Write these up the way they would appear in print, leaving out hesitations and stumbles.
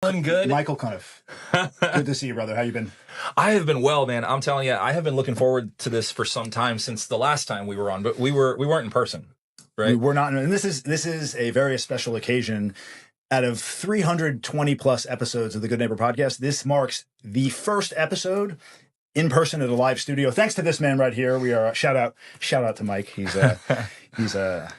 Feeling good. Michael Cuniff. Good to see you, brother. How you been? I have been well, man. I'm telling you, I have been looking forward to this for some time since the last time we were on, but we weren't in person, right? We were not, and this is a very special occasion. Out of 320 plus episodes of the Good Neighbor podcast, this marks the first episode in person at a live studio. Thanks to this man right here. We are shout out to Mike. He's a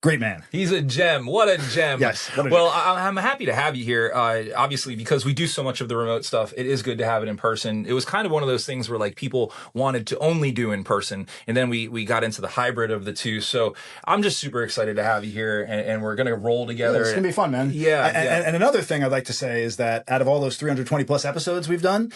great man. He's a gem. What a gem. Yes. Well, I'm happy to have you here. Obviously, because we do so much of the remote stuff, it is good to have it in person. It was kind of one of those things where like people wanted to only do in person, and then we got into the hybrid of the two. So I'm just super excited to have you here, and we're gonna roll together. It's gonna be fun, man. Yeah. And another thing I'd like to say is that out of all those 320 plus episodes we've done,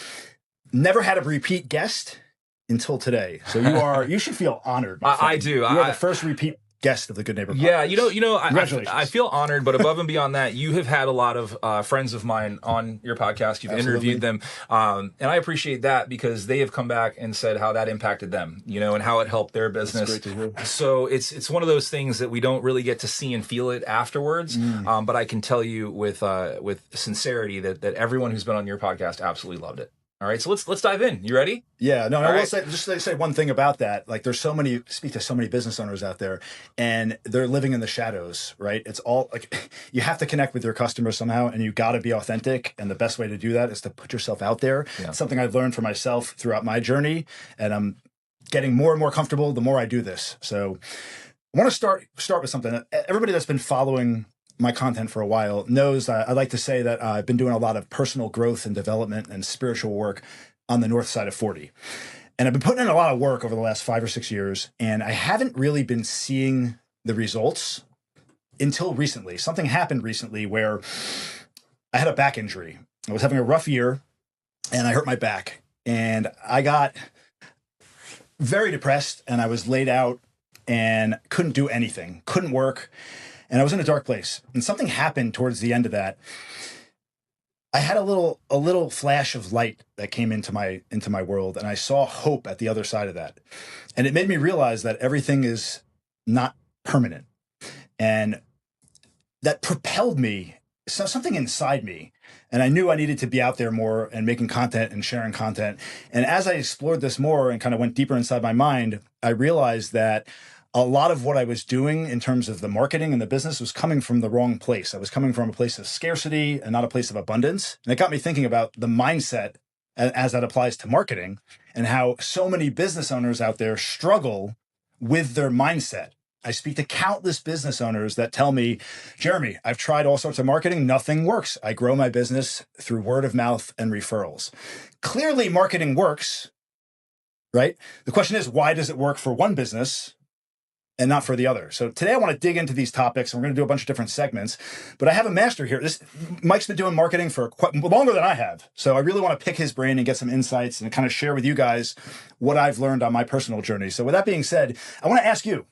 never had a repeat guest until today. So you should feel honored. I do. You are the first repeat guest of the Good Neighbor podcast. Yeah, you know, Congratulations. I feel honored, but above and beyond that, you have had a lot of friends of mine on your podcast. You've interviewed them, and I appreciate that because they have come back and said how that impacted them, you know, and how it helped their business. That's great to hear. So it's one of those things that we don't really get to see and feel it afterwards, but I can tell you with sincerity that everyone who's been on your podcast absolutely loved it. All right, so let's dive in. You ready? Yeah, no, I will say one thing about that. Like, there's speak to so many business owners out there, and they're living in the shadows, right? It's all like you have to connect with your customers somehow, and you got to be authentic. And the best way to do that is to put yourself out there. Yeah. It's something I've learned for myself throughout my journey, and I'm getting more and more comfortable the more I do this. So, I want to start with something. Everybody that's been following my content for a while knows I like to say that I've been doing a lot of personal growth and development and spiritual work on the north side of 40. And I've been putting in a lot of work over the last 5 or 6 years, and I haven't really been seeing the results until recently. Something happened recently where I had a back injury. I was having a rough year, and I hurt my back. And I got very depressed, and I was laid out and couldn't do anything, couldn't work. And I was in a dark place, and something happened towards the end of that. I had a little flash of light that came into my world, and I saw hope at the other side of that. And it made me realize that everything is not permanent. And that propelled me, something inside me. And I knew I needed to be out there more and making content and sharing content. And as I explored this more and kind of went deeper inside my mind, I realized that a lot of what I was doing in terms of the marketing and the business was coming from the wrong place. I was coming from a place of scarcity and not a place of abundance. And it got me thinking about the mindset as that applies to marketing and how so many business owners out there struggle with their mindset. I speak to countless business owners that tell me, Jeremy, I've tried all sorts of marketing. Nothing works. I grow my business through word of mouth and referrals. Clearly, marketing works, right? The question is, why does it work for one business and not for the other? So today I want to dig into these topics, and we're going to do a bunch of different segments. But I have a master here. Mike's been doing marketing for quite longer than I have. So I really want to pick his brain and get some insights and kind of share with you guys what I've learned on my personal journey. So with that being said, I want to ask you,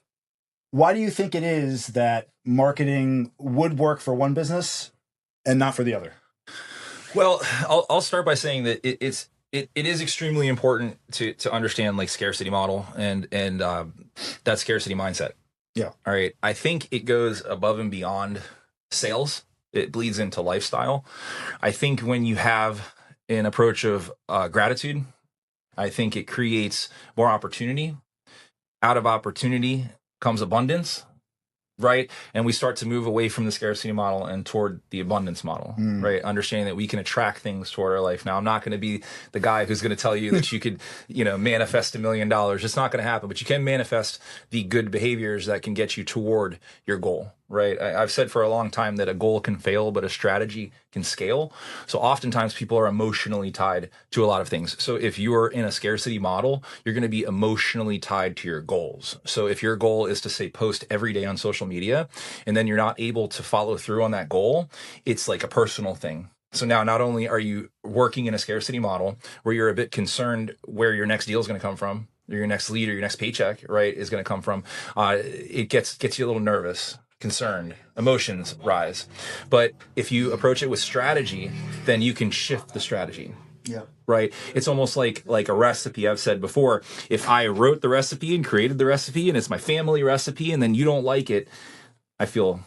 why do you think it is that marketing would work for one business and not for the other? Well, I'll start by saying that it is extremely important to understand like scarcity model and that scarcity mindset. Yeah. All right. I think it goes above and beyond sales. It bleeds into lifestyle. I think when you have an approach of gratitude, I think it creates more opportunity. Out of opportunity comes abundance. Right. And we start to move away from the scarcity model and toward the abundance model, right? Understanding that we can attract things toward our life. Now, I'm not going to be the guy who's going to tell you that you could, manifest $1 million. It's not going to happen, but you can manifest the good behaviors that can get you toward your goal, right? I've said for a long time that a goal can fail, but a strategy can scale. So oftentimes people are emotionally tied to a lot of things. So if you're in a scarcity model, you're going to be emotionally tied to your goals. So if your goal is to say post every day on social media, and then you're not able to follow through on that goal, it's like a personal thing. So now not only are you working in a scarcity model where you're a bit concerned where your next deal is going to come from, or your next lead or your next paycheck, right, is going to come from, it gets you a little nervous, concerned, emotions rise. But if you approach it with strategy, then you can shift the strategy. Yeah. Right. It's almost like a recipe. I've said before, if I wrote the recipe and created the recipe and it's my family recipe and then you don't like it, I feel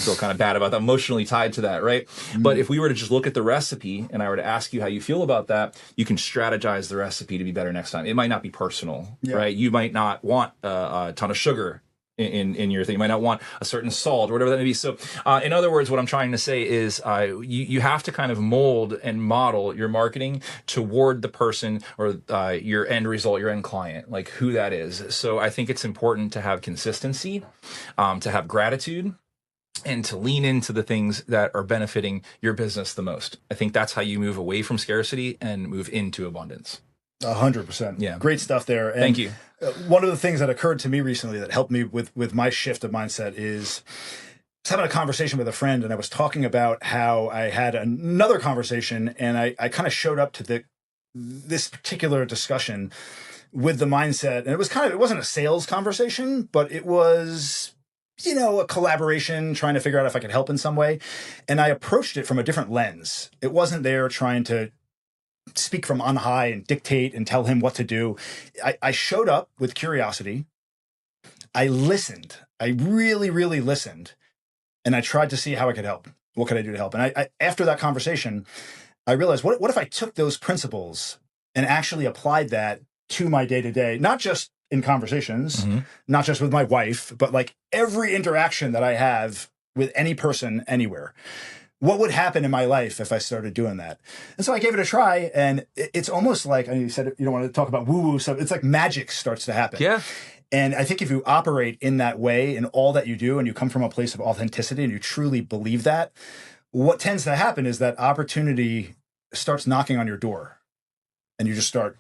feel kind of bad about that, emotionally tied to that, right? But if we were to just look at the recipe and I were to ask you how you feel about that, you can strategize the recipe to be better next time. It might not be personal, right? You might not want a ton of sugar in your thing. You might not want a certain salt or whatever that may be. So in other words, what I'm trying to say is you have to kind of mold and model your marketing toward the person or your end result, your end client, like who that is. So I think it's important to have consistency, to have gratitude, and to lean into the things that are benefiting your business the most. I think that's how you move away from scarcity and move into abundance. 100%. Yeah. Great stuff there. And Thank you. One of the things that occurred to me recently that helped me with my shift of mindset is I was having a conversation with a friend, and I was talking about how I had another conversation, and I kind of showed up to this particular discussion with the mindset, and it wasn't a sales conversation, but it was, a collaboration, trying to figure out if I could help in some way. And I approached it from a different lens. It wasn't there trying to speak from on high and dictate and tell him what to do. I showed up with curiosity. I listened. I really, really listened. And I tried to see how I could help. What could I do to help? And I after that conversation, I realized, what if I took those principles and actually applied that to my day-to-day, not just in conversations, not just with my wife, but like every interaction that I have with any person anywhere. What would happen in my life if I started doing that? And so I gave it a try, and it's almost like, and you said you don't want to talk about woo-woo stuff, it's like magic starts to happen. Yeah. And I think if you operate in that way in all that you do, and you come from a place of authenticity and you truly believe that, what tends to happen is that opportunity starts knocking on your door, and you just start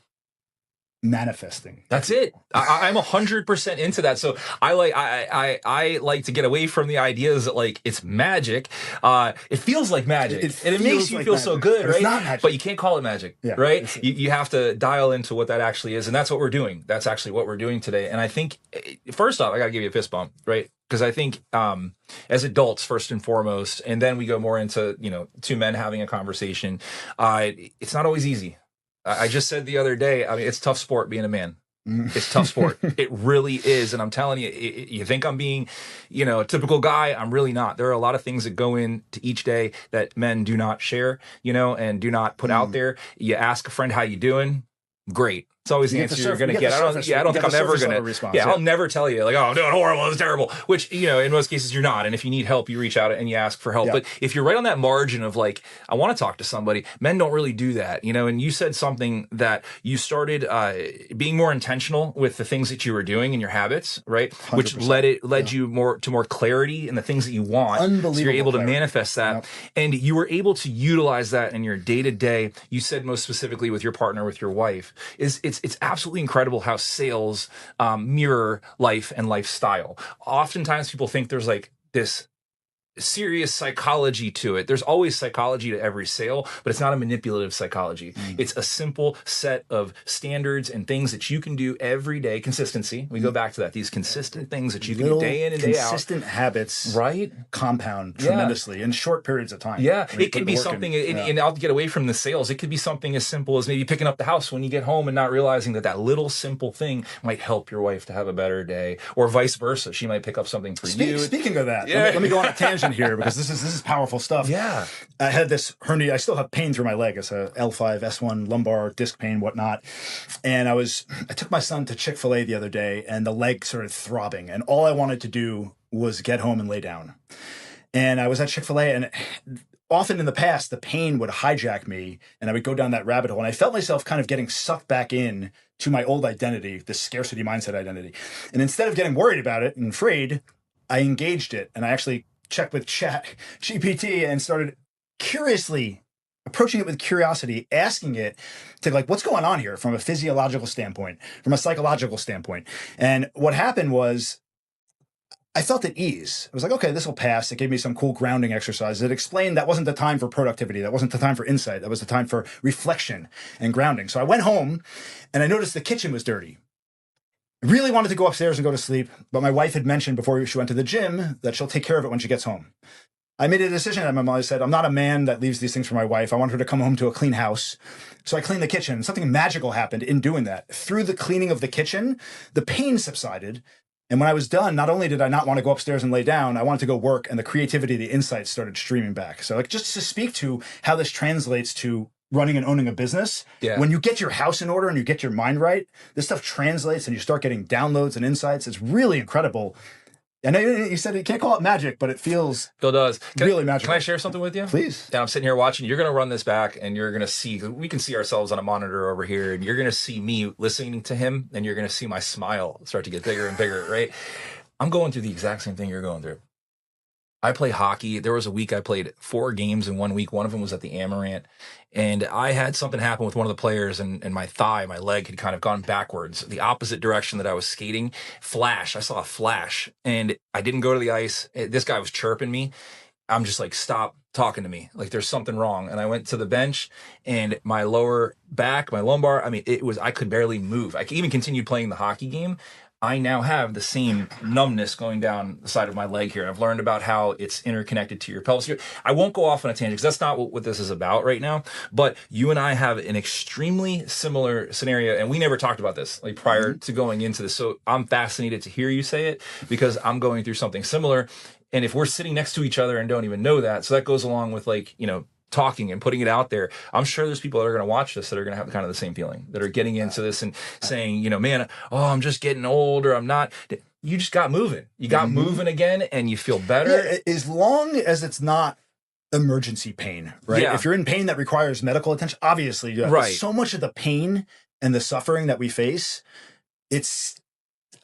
manifesting. That's it. I'm 100% into that. So I like to get away from the ideas that like it's magic. It feels like magic, and it makes you feel so good, right? It's not magic. But you can't call it magic, right? You have to dial into what that actually is, and that's what we're doing. That's actually what we're doing today. And I think, first off, I got to give you a fist bump, right? Because I think as adults, first and foremost, and then we go more into two men having a conversation. It's not always easy. I just said the other day, I mean, it's tough sport being a man. It's tough sport. It really is. And I'm telling you, you think I'm being, a typical guy. I'm really not. There are a lot of things that go into each day that men do not share, and do not put out there. You ask a friend, how you doing? Great. It's always the answer you're going to get. I don't think I'm ever going to. I'll never tell you like, oh, I'm doing horrible. It's terrible. Which, in most cases you're not. And if you need help, you reach out and you ask for help. But if you're right on that margin of like, I want to talk to somebody, men don't really do that, And you said something that you started being more intentional with the things that you were doing and your habits, right? 100%. Which led you to more clarity in the things that you want. Unbelievable. So you're able to manifest that, and you were able to utilize that in your day to day. You said most specifically with your partner, with your wife, it's absolutely incredible how sales mirror life and lifestyle. Oftentimes people think there's like this serious psychology to it. There's always psychology to every sale, but it's not a manipulative psychology. It's a simple set of standards and things that you can do every day. Consistency. We go back to that. These consistent things that you can do day in and day out. Consistent habits, right? Compound tremendously in short periods of time. Yeah, it could be something, and I'll get away from the sales. It could be something as simple as maybe picking up the house when you get home and not realizing that little simple thing might help your wife to have a better day, or vice versa. She might pick up something for you. Speaking of that, let me go on a tangent here, because this is powerful stuff. Yeah. I had this hernia. I still have pain through my leg. It's a L5, S1 lumbar disc pain, whatnot. And I took my son to Chick-fil-A the other day, and the leg started throbbing. And all I wanted to do was get home and lay down. And I was at Chick-fil-A, and often in the past, the pain would hijack me, and I would go down that rabbit hole. And I felt myself kind of getting sucked back in to my old identity, this scarcity mindset identity. And instead of getting worried about it and afraid, I engaged it, and I actually checked with ChatGPT and started curiously approaching it with curiosity, asking it to like, what's going on here from a physiological standpoint, from a psychological standpoint. And what happened was I felt at ease. I was like, okay, this will pass. It gave me some cool grounding exercises. It explained that wasn't the time for productivity. That wasn't the time for insight. That was the time for reflection and grounding. So I went home and I noticed the kitchen was dirty. I really wanted to go upstairs and go to sleep, but my wife had mentioned before she went to the gym that she'll take care of it when she gets home. I made a decision, and my mom said, I'm not a man that leaves these things for my wife. I want her to come home to a clean house. So I cleaned the kitchen. Something magical happened in doing that. Through the cleaning of the kitchen, the pain subsided, And when I was done, not only did I not want to go upstairs and lay down, I wanted to go work, and the creativity, the insights started streaming back. So like just to speak to how this translates to running and owning a business, when you get your house in order and you get your mind right, this stuff translates and you start getting downloads and insights. It's really incredible. I know you said you can't call it magic, but it feels really magical. Can I share something with you? Please. Yeah, I'm sitting here watching. You're going to run this back, and you're going to see. We can see ourselves on a monitor over here, and you're going to see me listening to him, and you're going to see my smile start to get bigger and bigger. Right? I'm going through the exact same thing you're going through. I play hockey. There was a week I played 4 games in 1 week. One of them was at the Amarant. And I had something happen with one of the players, and my thigh, my leg had kind of gone backwards, the opposite direction that I was skating. Flash. I saw a flash, and I didn't go to the ice. This guy was chirping me. I'm just like, stop talking to me. Like there's something wrong. And I went to the bench, and my lower back, my lumbar, I mean, I could barely move. I even continued playing the hockey game. I now have the same numbness going down the side of my leg here. I've learned about how it's interconnected to your pelvis. I won't go off on a tangent because that's not what this is about right now. But you and I have an extremely similar scenario, and we never talked about this like prior to going into this. So I'm fascinated to hear you say it because I'm going through something similar. And if we're sitting next to each other and don't even know that, so that goes along with like, you know, talking and putting it out there. I'm sure there's people that are going to watch this that are going to have kind of the same feeling, that are getting into this and saying, you know, man, I'm just getting old, or I'm not. You just got moving. You got moving again, and you feel better. Yeah, as long as it's not emergency pain, right? Yeah. If you're in pain that requires medical attention, obviously, right. So much of the pain and the suffering that we face, it's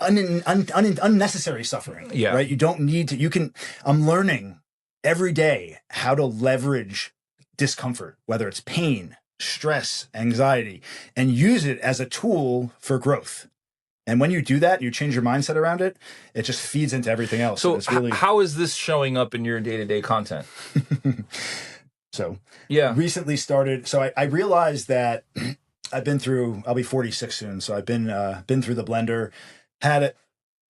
unnecessary suffering, right? You don't need to. I'm learning every day how to leverage discomfort, whether it's pain, stress, anxiety, and use it as a tool for growth. And when you do that, you change your mindset around it, it just feeds into everything else. So it's really... how is this showing up in your day-to-day content? So recently started. So I realized that I've been through, I'll be 46 soon. So I've been through the blender, had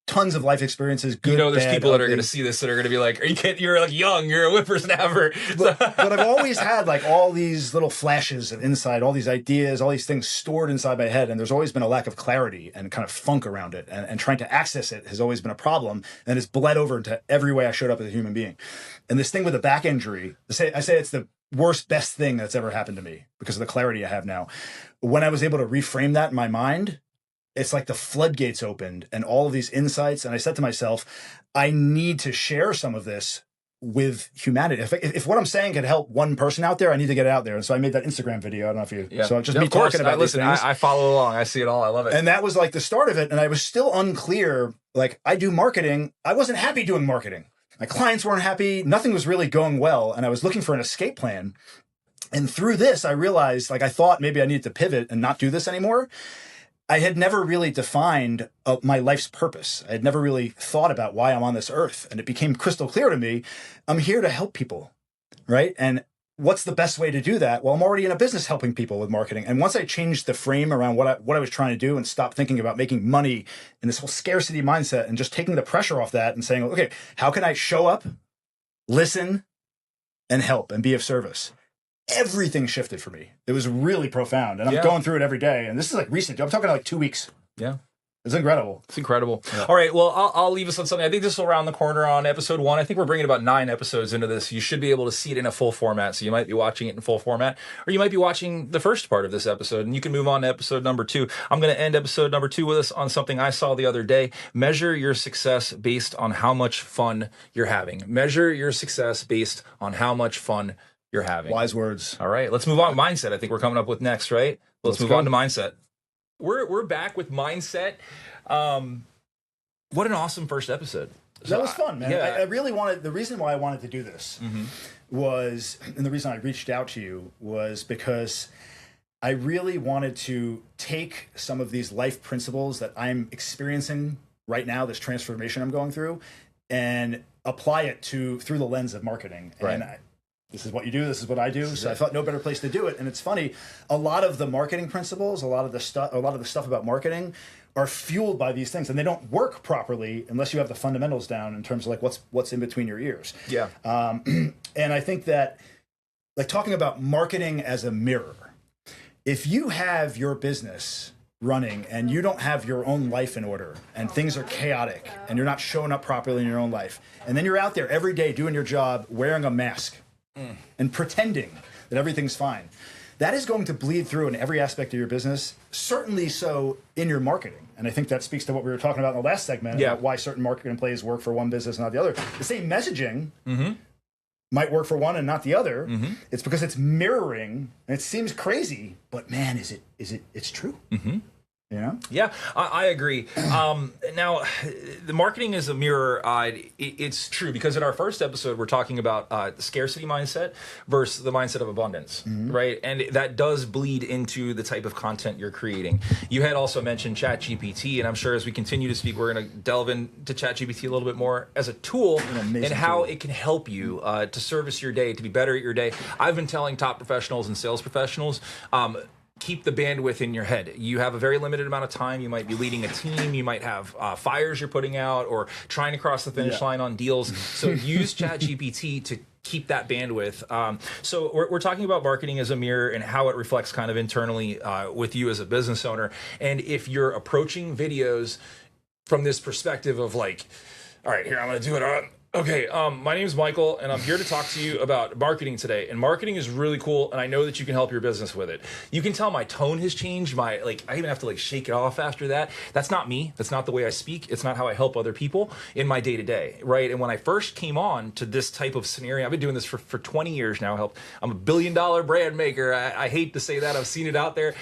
tons of life experiences. Good, there's bad, people that ugly. Are going to see this that are going to be like, "Are you kidding? You're like young. You're a whippersnapper." But I've always had like all these little flashes of insight, all these ideas, all these things stored inside my head. And there's always been a lack of clarity and kind of funk around it. And trying to access it has always been a problem. And it's bled over into every way I showed up as a human being. And this thing with the back injury, I say it's the best thing that's ever happened to me because of the clarity I have now. When I was able to reframe that in my mind, it's like the floodgates opened and all of these insights. And I said to myself, I need to share some of this with humanity. If what I'm saying can help one person out there, I need to get it out there. And so I made that Instagram video. I don't know if you, so just me talking about these things. I follow along. I see it all. I love it. And that was like the start of it. And I was still unclear. Like I do marketing. I wasn't happy doing marketing. My clients weren't happy. Nothing was really going well. And I was looking for an escape plan. And through this, I realized like I thought maybe I needed to pivot and not do this anymore. I had never really defined my life's purpose. I had never really thought about why I'm on this earth. And it became crystal clear to me, I'm here to help people, right? And what's the best way to do that? Well, I'm already in a business helping people with marketing. And once I changed the frame around what I was trying to do and stopped thinking about making money and this whole scarcity mindset and just taking the pressure off that and saying, okay, how can I show up, listen, and help and be of service? Everything shifted for me. It was really profound. And I'm going through it every day. And this is like recent. I'm talking like 2 weeks. Yeah. It's incredible. It's incredible. Yeah. All right. Well, I'll leave us on something. I think this will round the corner on episode 1. I think we're bringing about 9 episodes into this. You should be able to see it in a full format. So you might be watching it in full format, or you might be watching the first part of this episode, and you can move on to episode number 2. I'm going to end episode number 2 with us on something I saw the other day. Measure your success based on how much fun you're having. Measure your success based on how much fun you're having. Wise words. All right, let's move on. Mindset, I think we're coming up with next, right? Let's move on to mindset. We're back with mindset. What an awesome first episode. That was fun, man. Yeah. I really wanted, the reason why I wanted to do this was, and the reason I reached out to you was because I really wanted to take some of these life principles that I'm experiencing right now, this transformation I'm going through, and apply it through the lens of marketing. Right. And this is what you do, this is what I do. So I thought no better place to do it. And it's funny, a lot of the marketing principles, a lot of the stuff about marketing are fueled by these things, and they don't work properly unless you have the fundamentals down in terms of like what's in between your ears. Yeah. And I think that, like, talking about marketing as a mirror, if you have your business running and you don't have your own life in order and things are chaotic and you're not showing up properly in your own life, and then you're out there every day doing your job wearing a mask and pretending that everything's fine, that is going to bleed through in every aspect of your business, certainly so in your marketing. And I think that speaks to what we were talking about in the last segment about why certain marketing plays work for one business and not the other. The same messaging might work for one and not the other. It's because it's mirroring, and it seems crazy, but man, it's true. You know? Yeah, I agree. Now, the marketing is a mirror. It's true because in our first episode, we're talking about the scarcity mindset versus the mindset of abundance, right? And that does bleed into the type of content you're creating. You had also mentioned ChatGPT, and I'm sure as we continue to speak, we're going to delve into ChatGPT a little bit more as a tool and how it can help you to service your day, to be better at your day. I've been telling top professionals and sales professionals, keep the bandwidth in your head. You have a very limited amount of time. You might be leading a team. You might have fires you're putting out or trying to cross the finish line on deals. So use ChatGPT to keep that bandwidth. So we're talking about marketing as a mirror and how it reflects kind of internally with you as a business owner. And if you're approaching videos from this perspective of like, all right, here, I'm going to do it. Okay, my name is Michael, and I'm here to talk to you about marketing today. And marketing is really cool, and I know that you can help your business with it. You can tell my tone has changed. I even have to shake it off after that. That's not me. That's not the way I speak. It's not how I help other people in my day-to-day, right? And when I first came on to this type of scenario, I've been doing this for 20 years now. I'm a billion-dollar brand maker. I hate to say that. I've seen it out there.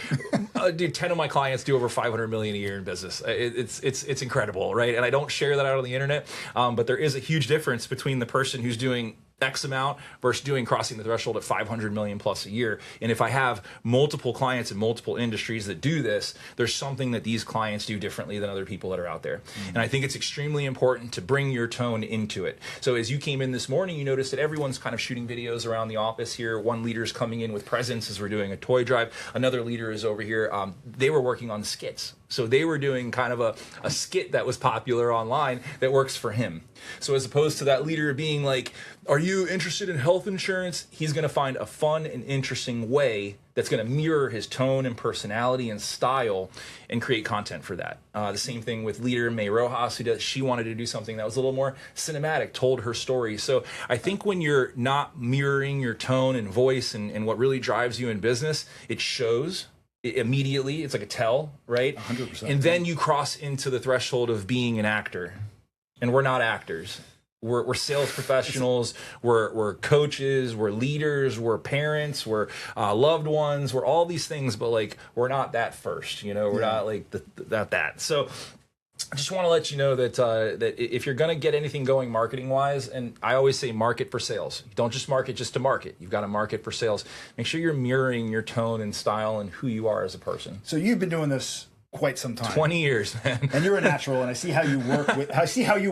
Dude, 10 of my clients do over 500 million a year in business. It's incredible, right? And I don't share that out on the internet, but there is a huge difference between the person who's doing X amount versus crossing the threshold at 500 million plus a year. And if I have multiple clients in multiple industries that do this, there's something that these clients do differently than other people that are out there. And I think it's extremely important to bring your tone into it. So as you came in this morning, you noticed that everyone's kind of shooting videos around the office here. One leader's coming in with presents as we're doing a toy drive. Another leader is over here. They were working on skits. So they were doing kind of a skit that was popular online that works for him. So as opposed to that leader being like, are you interested in health insurance? He's going to find a fun and interesting way that's going to mirror his tone and personality and style and create content for that. The same thing with leader May Rojas, she wanted to do something that was a little more cinematic, told her story. So I think when you're not mirroring your tone and voice and what really drives you in business, it shows immediately. It's like a tell, right? 100%. And then you cross into the threshold of being an actor. And we're not actors. We're sales professionals, we're coaches, we're leaders, we're parents, we're loved ones, we're all these things, but we're not that first, we're not like that. So I just want to let you know that that if you're going to get anything going marketing wise, and I always say market for sales. Don't just market just to market. You've got to market for sales. Make sure you're mirroring your tone and style and who you are as a person. So you've been doing this quite some time. 20 years, man. And you're a natural, and I see how you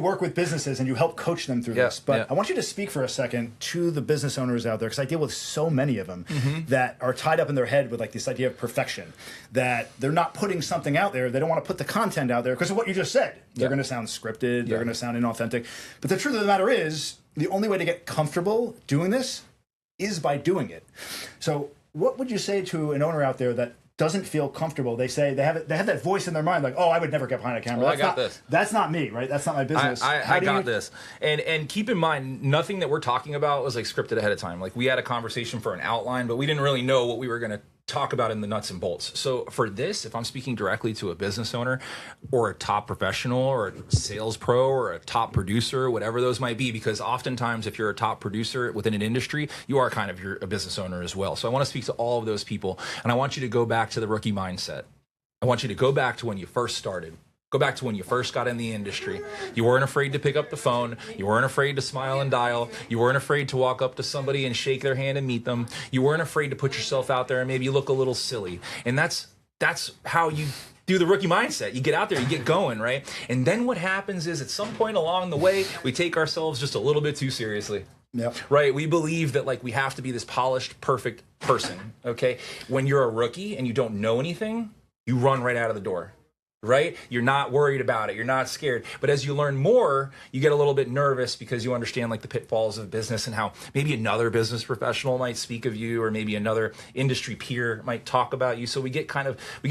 work with businesses and you help coach them through this. But I want you to speak for a second to the business owners out there, because I deal with so many of them that are tied up in their head with this idea of perfection, that they're not putting something out there. They don't want to put the content out there because of what you just said. They're going to sound scripted. They're going to sound inauthentic. But the truth of the matter is, the only way to get comfortable doing this is by doing it. So what would you say to an owner out there that doesn't feel comfortable? They say they have that voice in their mind like, oh, I would never get behind a camera. Well, I got this. That's not me, right? That's not my business. I got this. And keep in mind, nothing that we're talking about was scripted ahead of time. We had a conversation for an outline, but we didn't really know what we were going to talk about in the nuts and bolts. So for this, if I'm speaking directly to a business owner or a top professional or a sales pro or a top producer, whatever those might be, because oftentimes if you're a top producer within an industry, you are kind of a business owner as well. So I want to speak to all of those people, and I want you to go back to the rookie mindset. I want you to go back to when you first started. Go back to when you first got in the industry. You weren't afraid to pick up the phone. You weren't afraid to smile and dial. You weren't afraid to walk up to somebody and shake their hand and meet them. You weren't afraid to put yourself out there and maybe look a little silly. And that's how you do the rookie mindset. You get out there, you get going, right? And then what happens is at some point along the way, we take ourselves just a little bit too seriously. Yep. Right? We believe that we have to be this polished, perfect person, okay? When you're a rookie and you don't know anything, you run right out of the door. right? You're not worried about it. You're not scared. But as you learn more, you get a little bit nervous because you understand like the pitfalls of business and how maybe another business professional might speak of you, or maybe another industry peer might talk about you. So we get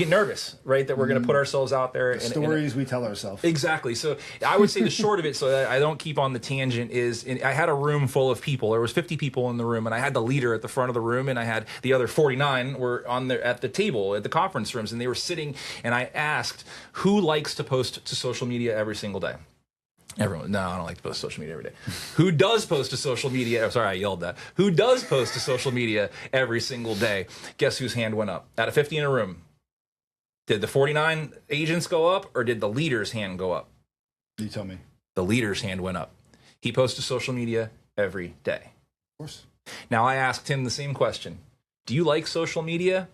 nervous, right? That we're going to put ourselves out there. Stories we tell ourselves. Exactly. So I would say the short of it, so that I don't keep on the tangent, is I had a room full of people. There was 50 people in the room, and I had the leader at the front of the room, and I had the other 49 were on there at the table at the conference rooms, and they were sitting, and I asked, who likes to post to social media every single day? Everyone. No, I don't like to post to social media every day. Who does post to social media? Oh, sorry, I yelled that. Who does post to social media every single day? Guess whose hand went up? Out of 50 in a room, did the 49 agents go up, or did the leader's hand go up? You tell me. The leader's hand went up. He posts to social media every day. Of course. Now I asked him the same question. Do you like social media?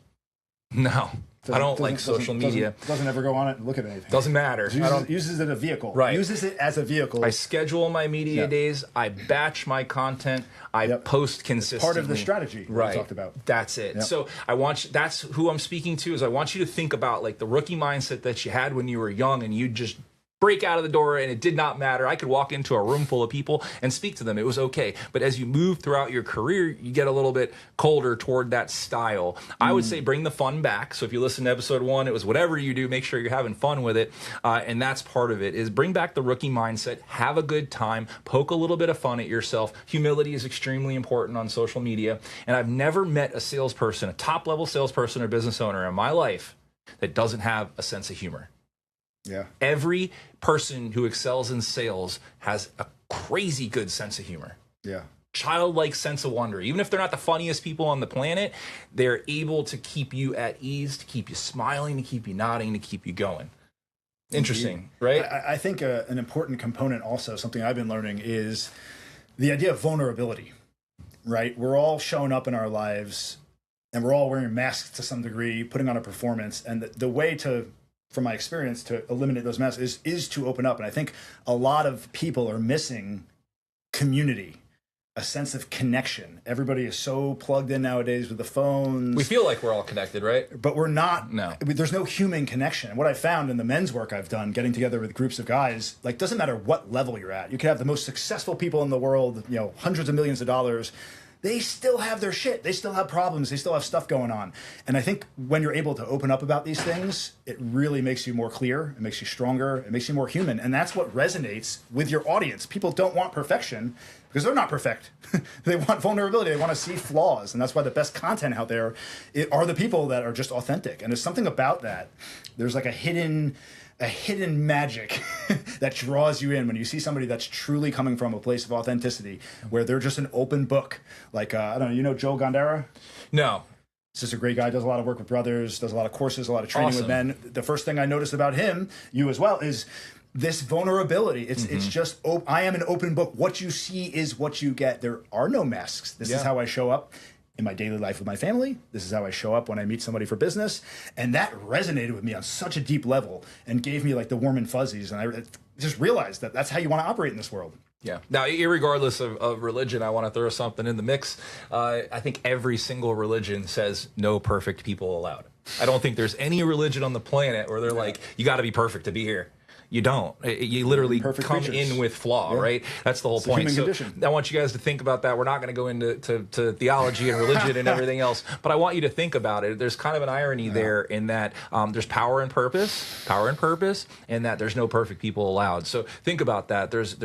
No. I don't like social media. Doesn't ever go on it and look at anything. Doesn't matter. Uses it as a vehicle. Right. Uses it as a vehicle. I schedule my media days. I batch my content. I post consistently. Part of the strategy we talked about. That's it. So that's who I'm speaking to. Is I want you to think about like the rookie mindset that you had when you were young, and you just break out of the door and it did not matter. I could walk into a room full of people and speak to them. It was okay. But as you move throughout your career, you get a little bit colder toward that style. I would say bring the fun back. So if you listen to episode 1, it was whatever you do, make sure you're having fun with it. And that's part of it, is bring back the rookie mindset, have a good time, poke a little bit of fun at yourself. Humility is extremely important on social media. And I've never met a salesperson, a top level salesperson or business owner in my life that doesn't have a sense of humor. Yeah. Every person who excels in sales has a crazy good sense of humor. Yeah. Childlike sense of wonder. Even if they're not the funniest people on the planet, they're able to keep you at ease, to keep you smiling, to keep you nodding, to keep you going. Interesting, right? I think an important component also, something I've been learning, is the idea of vulnerability, right? We're all showing up in our lives and we're all wearing masks to some degree, putting on a performance. And the way to, from my experience, to eliminate those masks is to open up. And I think a lot of people are missing community, a sense of connection. Everybody is so plugged in nowadays with the phones. We feel like we're all connected, right? But we're not. No. There's no human connection. What I found in the men's work I've done, getting together with groups of guys, like, doesn't matter what level you're at. You could have the most successful people in the world, hundreds of millions of dollars. They still have their shit. They still have problems. They still have stuff going on. And I think when you're able to open up about these things, it really makes you more clear. It makes you stronger. It makes you more human. And that's what resonates with your audience. People don't want perfection because they're not perfect. They want vulnerability. They want to see flaws. And that's why the best content out there are the people that are just authentic. And there's something about that. There's like a hidden magic that draws you in when you see somebody that's truly coming from a place of authenticity, where they're just an open book. Like, I don't know, you know Joe Gondera? No. He's just a great guy, does a lot of work with brothers, does a lot of courses, a lot of training with men. The first thing I noticed about him, you as well, is this vulnerability. It's just, I am an open book. What you see is what you get. There are no masks. This is how I show up in my daily life with my family. This is how I show up when I meet somebody for business. And that resonated with me on such a deep level and gave me like the warm and fuzzies. And I just realized that that's how you want to operate in this world. Yeah. Now, irregardless of religion, I want to throw something in the mix. I think every single religion says no perfect people allowed. I don't think there's any religion on the planet where they're like, you got to be perfect to be here. You don't. You literally come in with flaw, right? That's the whole point. So I want you guys to think about that. We're not going to go into to theology and religion and everything else, but I want you to think about it. There's kind of an irony there in that there's power and purpose, and that there's no perfect people allowed. So think about that. There's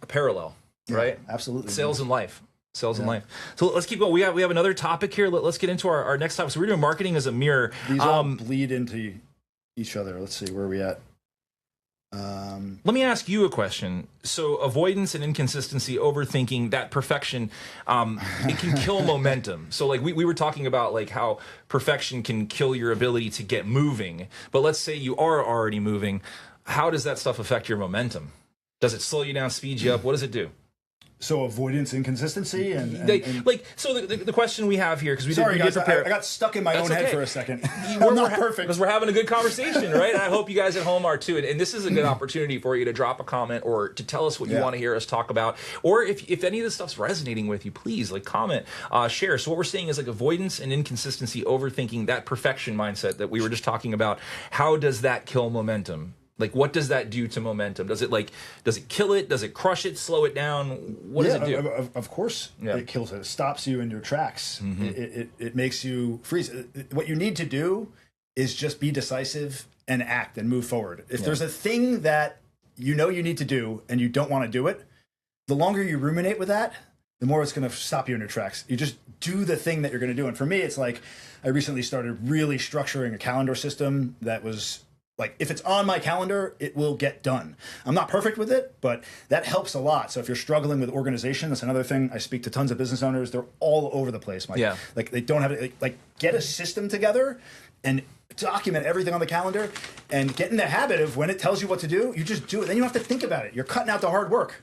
a parallel, right? Absolutely. Sales and life. Sales and life. So let's keep going. We have another topic here. Let's get into our next topic. So we're doing marketing as a mirror. These all bleed into each other. Let's see, where are we at? Let me ask you a question. So avoidance and inconsistency, overthinking, that perfection, it can kill momentum. So like we were talking about like how perfection can kill your ability to get moving. But let's say you are already moving. How does that stuff affect your momentum? Does it slow you down, speed you up? What does it do? So avoidance, inconsistency, so the question we have here, because we sorry did guys, prepare. I got stuck in my own head for a second. We're not perfect because we're having a good conversation, right? And I hope you guys at home are too. And this is a good opportunity for you to drop a comment or to tell us what you want to hear us talk about, or if any of this stuff's resonating with you, please comment, share. So what we're saying is like avoidance and inconsistency, overthinking, that perfection mindset that we were just talking about. How does that kill momentum? Like, what does that do to momentum? Does it kill it? Does it crush it? Slow it down? What does it do? Of course, it kills it. It stops you in your tracks. It makes you freeze. What you need to do is just be decisive and act and move forward. If there's a thing that you know you need to do and you don't want to do it, the longer you ruminate with that, the more it's going to stop you in your tracks. You just do the thing that you're going to do. And for me, it's like I recently started really structuring a calendar system that was like, if it's on my calendar, it will get done. I'm not perfect with it, but that helps a lot. So if you're struggling with organization, that's another thing. I speak to tons of business owners. They're all over the place, Mike. Yeah. Like they don't have it. Like get a system together and document everything on the calendar and get in the habit of when it tells you what to do, you just do it. Then you don't have to think about it. You're cutting out the hard work.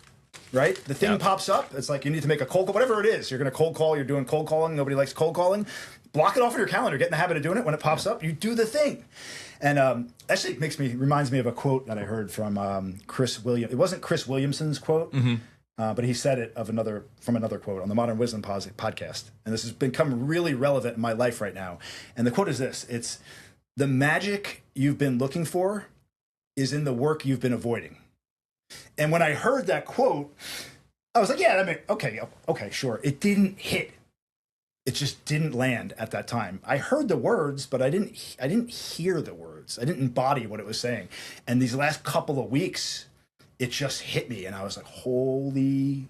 Right? The thing pops up. It's like you need to make a cold call, whatever it is. You're going to cold call. You're doing cold calling. Nobody likes cold calling. Block it off in your calendar. Get in the habit of doing it. When it pops up, you do the thing. And actually reminds me of a quote that I heard from Chris Williams. It wasn't Chris Williamson's quote, but he said it from another quote on the Modern Wisdom podcast. And this has become really relevant in my life right now. And the quote is this: it's the magic you've been looking for is in the work you've been avoiding. And when I heard that quote, I was like, okay, sure. It didn't hit. It just didn't land at that time. I heard the words, but I didn't hear the words. I didn't embody what it was saying. And these last couple of weeks, it just hit me. And I was like, holy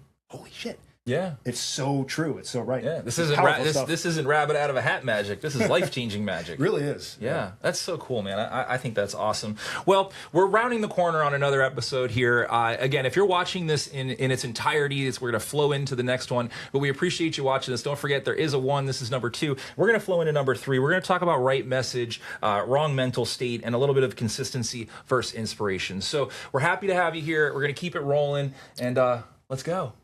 shit. Yeah, it's so true. It's so right. Yeah, this isn't rabbit out of a hat magic. This is life-changing magic. It really is. Yeah, that's so cool, man. I think that's awesome. Well, we're rounding the corner on another episode here. Again, if you're watching this in its entirety, we're going to flow into the next one. But we appreciate you watching this. Don't forget, there is a 1. This is number 2. We're going to flow into number 3. We're going to talk about right message, wrong mental state, and a little bit of consistency versus inspiration. So we're happy to have you here. We're going to keep it rolling, and let's go.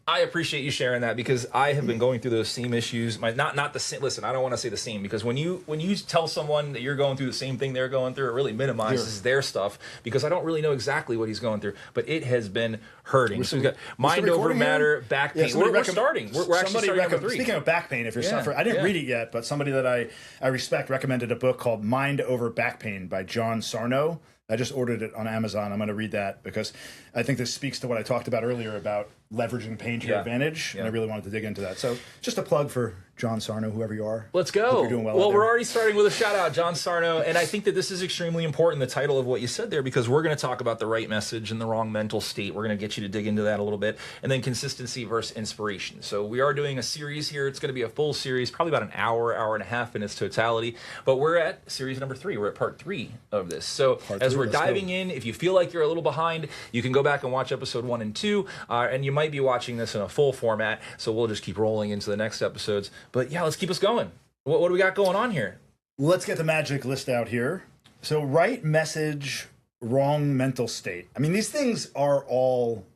I appreciate you sharing that because I have been going through those same issues. Not the same. Listen, I don't want to say the same because when you tell someone that you're going through the same thing they're going through, it really minimizes their stuff because I don't really know exactly what he's going through. But it has been hurting. So we've got mind over matter, back pain. Yeah, we're starting. We're actually starting number 3. Speaking of back pain, if you're suffering, I didn't read it yet, but somebody that I respect recommended a book called Mind Over Back Pain by John Sarno. I just ordered it on Amazon. I'm going to read that because I think this speaks to what I talked about earlier about leveraging pain to your advantage. And I really wanted to dig into that. So just a plug for John Sarno, whoever you are. Let's go. Hope you're doing well we're already starting with a shout out, John Sarno. And I think that this is extremely important, the title of what you said there, because we're going to talk about the right message and the wrong mental state. We're going to get you to dig into that a little bit. And then consistency versus inspiration. So we are doing a series here. It's going to be a full series, probably about an hour and a half in its totality. But we're at series number 3. We're at part 3 of this. So as we're diving in, if you feel like you're a little behind, you can go back and watch episode 1 and 2. And you might be watching this in a full format. So we'll just keep rolling into the next episodes. But yeah, let's keep us going. What do we got going on here? Let's get the magic list out here. So right message, wrong mental state. I mean, these things are all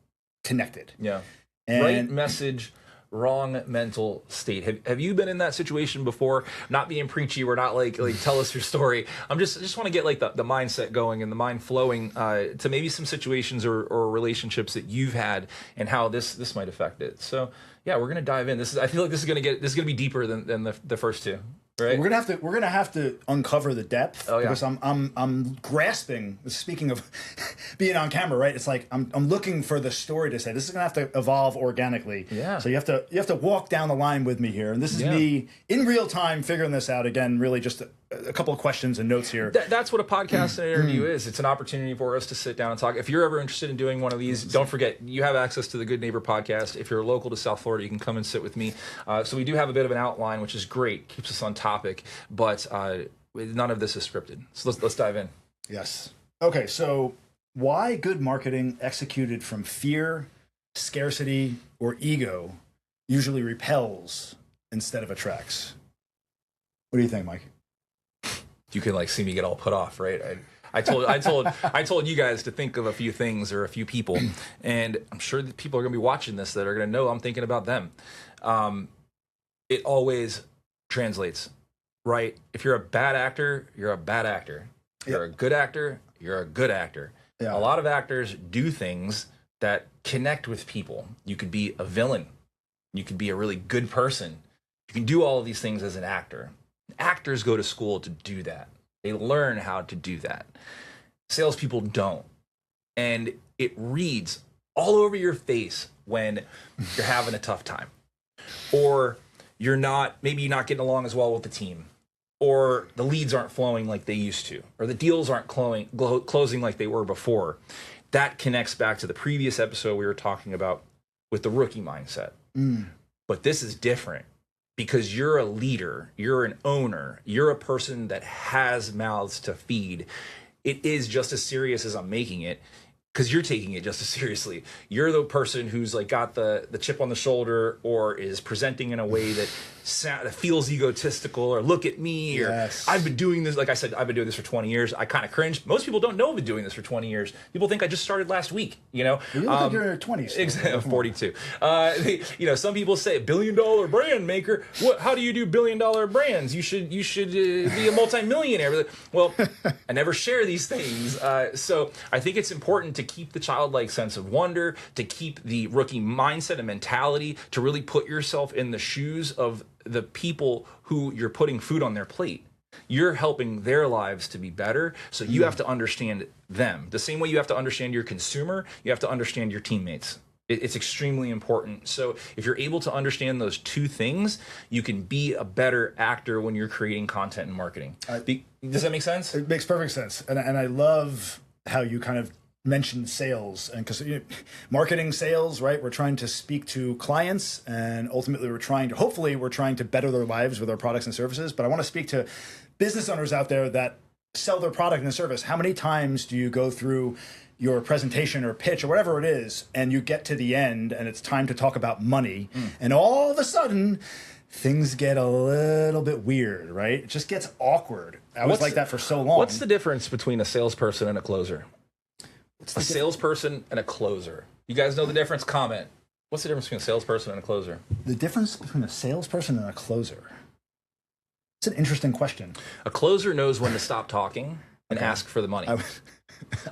connected. Yeah. And right message, wrong mental state. Have you been in that situation before? Not being preachy, we're not like tell us your story. I'm just want to get like the mindset going and the mind flowing to maybe some situations or relationships that you've had and how this might affect it. So yeah, we're gonna dive in. I feel like this is gonna be deeper than the first 2. Right. We're gonna have to uncover the depth because I'm grasping. Speaking of being on camera, right? It's like I'm looking for the story to say. This is gonna have to evolve organically. Yeah. So you have to walk down the line with me here, and this is me in real time figuring this out. Again, really just a couple of questions and notes here. That's what a podcast and interview is. It's an opportunity for us to sit down and talk. If you're ever interested in doing one of these, don't forget you have access to the Good Neighbor podcast. If you're local to South Florida, you can come and sit with me. So we do have a bit of an outline, which is great, keeps us on topic, but none of this is scripted. So let's dive in. Yes. Okay. So why good marketing executed from fear, scarcity, or ego usually repels instead of attracts? What do you think, Mike? You can see me get all put off, right? I told you guys to think of a few things or a few people, and I'm sure that people are going to be watching this that are going to know I'm thinking about them. It always translates, right? If you're a bad actor, you're a bad actor. If you're a good actor, you're a good actor. Yeah. A lot of actors do things that connect with people. You could be a villain. You could be a really good person. You can do all of these things as an actor. Actors go to school to do that. They learn how to do that. Salespeople don't. And it reads all over your face when you're having a tough time. Or maybe you're not getting along as well with the team. Or the leads aren't flowing like they used to. Or the deals aren't closing like they were before. That connects back to the previous episode we were talking about with the rookie mindset. But this is different. Because you're a leader, you're an owner, you're a person that has mouths to feed. It is just as serious as I'm making it, because you're taking it just as seriously. You're the person who's like got the chip on the shoulder, or is presenting in a way that feels egotistical, or look at me, yes. or I've been doing this. Like I said, I've been doing this for 20 years. I kind of cringe. Most people don't know I've been doing this for 20 years. People think I just started last week, You look like you're in your 20s. Exactly, 42. Some people say billion-dollar brand maker. How do you do billion-dollar brands? You should be a multimillionaire. Well, I never share these things. So I think it's important to keep the childlike sense of wonder, to keep the rookie mindset and mentality, to really put yourself in the shoes of the people who you're putting food on their plate. You're helping their lives to be better, so you have to understand them. The same way you have to understand your consumer, you have to understand your teammates. It's extremely important. So if you're able to understand those two things, you can be a better actor when you're creating content and marketing. Does that make sense? It makes perfect sense. And I love how you kind of mentioned sales, and because marketing, sales, right? We're trying to speak to clients, and ultimately we're trying to better their lives with our products and services. But I want to speak to business owners out there that sell their product and service. How many times do you go through your presentation or pitch or whatever it is, and you get to the end and it's time to talk about money, and all of a sudden things get a little bit weird, right? It just gets awkward. I was like that for so long. What's the difference between a salesperson and a closer? A salesperson and a closer. You guys know the difference? Comment. What's the difference between a salesperson and a closer? The difference between a salesperson and a closer. It's an interesting question. A closer knows when to stop talking and ask for the money.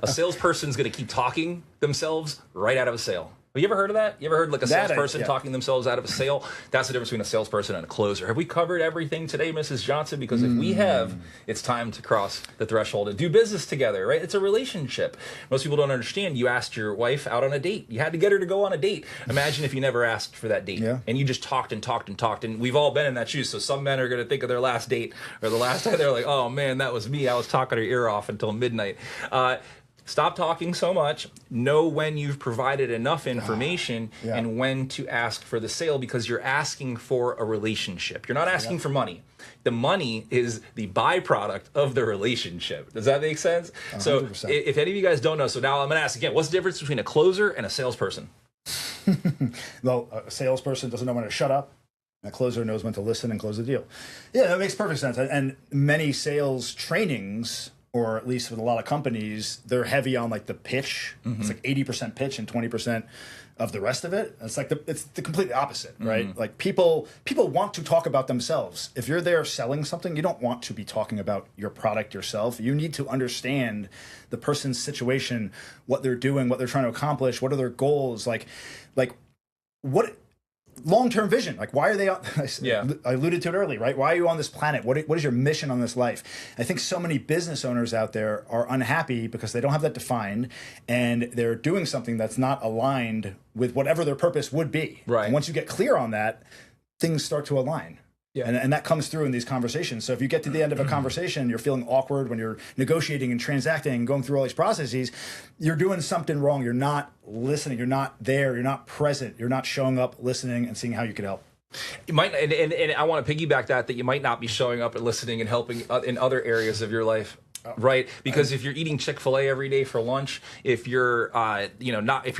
A salesperson's going to keep talking themselves right out of a sale. Have you ever heard of that? You ever heard like a salesperson talking themselves out of a sale? That's the difference between a salesperson and a closer. Have we covered everything today, Mrs. Johnson? Because if we have, it's time to cross the threshold and do business together, right? It's a relationship. Most people don't understand. You asked your wife out on a date. You had to get her to go on a date. Imagine if you never asked for that date and you just talked and talked and talked. And we've all been in that shoes. So some men are going to think of their last date or the last time they're like, oh man, that was me. I was talking her ear off until midnight. Stop talking so much. Know when you've provided enough information and when to ask for the sale, because you're asking for a relationship. You're not asking for money. The money is the byproduct of the relationship. Does that make sense? 100%. So if any of you guys don't know, so now I'm going to ask again, what's the difference between a closer and a salesperson? Well, a salesperson doesn't know when to shut up. A closer knows when to listen and close the deal. Yeah, that makes perfect sense. And many sales trainings, or at least with a lot of companies, they're heavy on like the pitch. It's like 80% pitch and 20% of the rest of it. It's like it's the completely opposite, right? Like people want to talk about themselves. If you're there selling something, you don't want to be talking about your product yourself. You need to understand the person's situation, what they're doing, what they're trying to accomplish, what are their goals, like what long-term vision, like why are they on, I alluded to it earlier, right? Why are you on this planet? What is your mission on this life? I think so many business owners out there are unhappy because they don't have that defined, and they're doing something that's not aligned with whatever their purpose would be. Right. And once you get clear on that, things start to align. Yeah. And that comes through in these conversations. So if you get to the end of a conversation, you're feeling awkward when you're negotiating and transacting and going through all these processes, you're doing something wrong. You're not listening. You're not there. You're not present. You're not showing up, listening, and seeing how you could help. You might, and I want to piggyback that you might not be showing up and listening and helping in other areas of your life. Right, because if you're eating Chick-fil-A every day for lunch, if you're if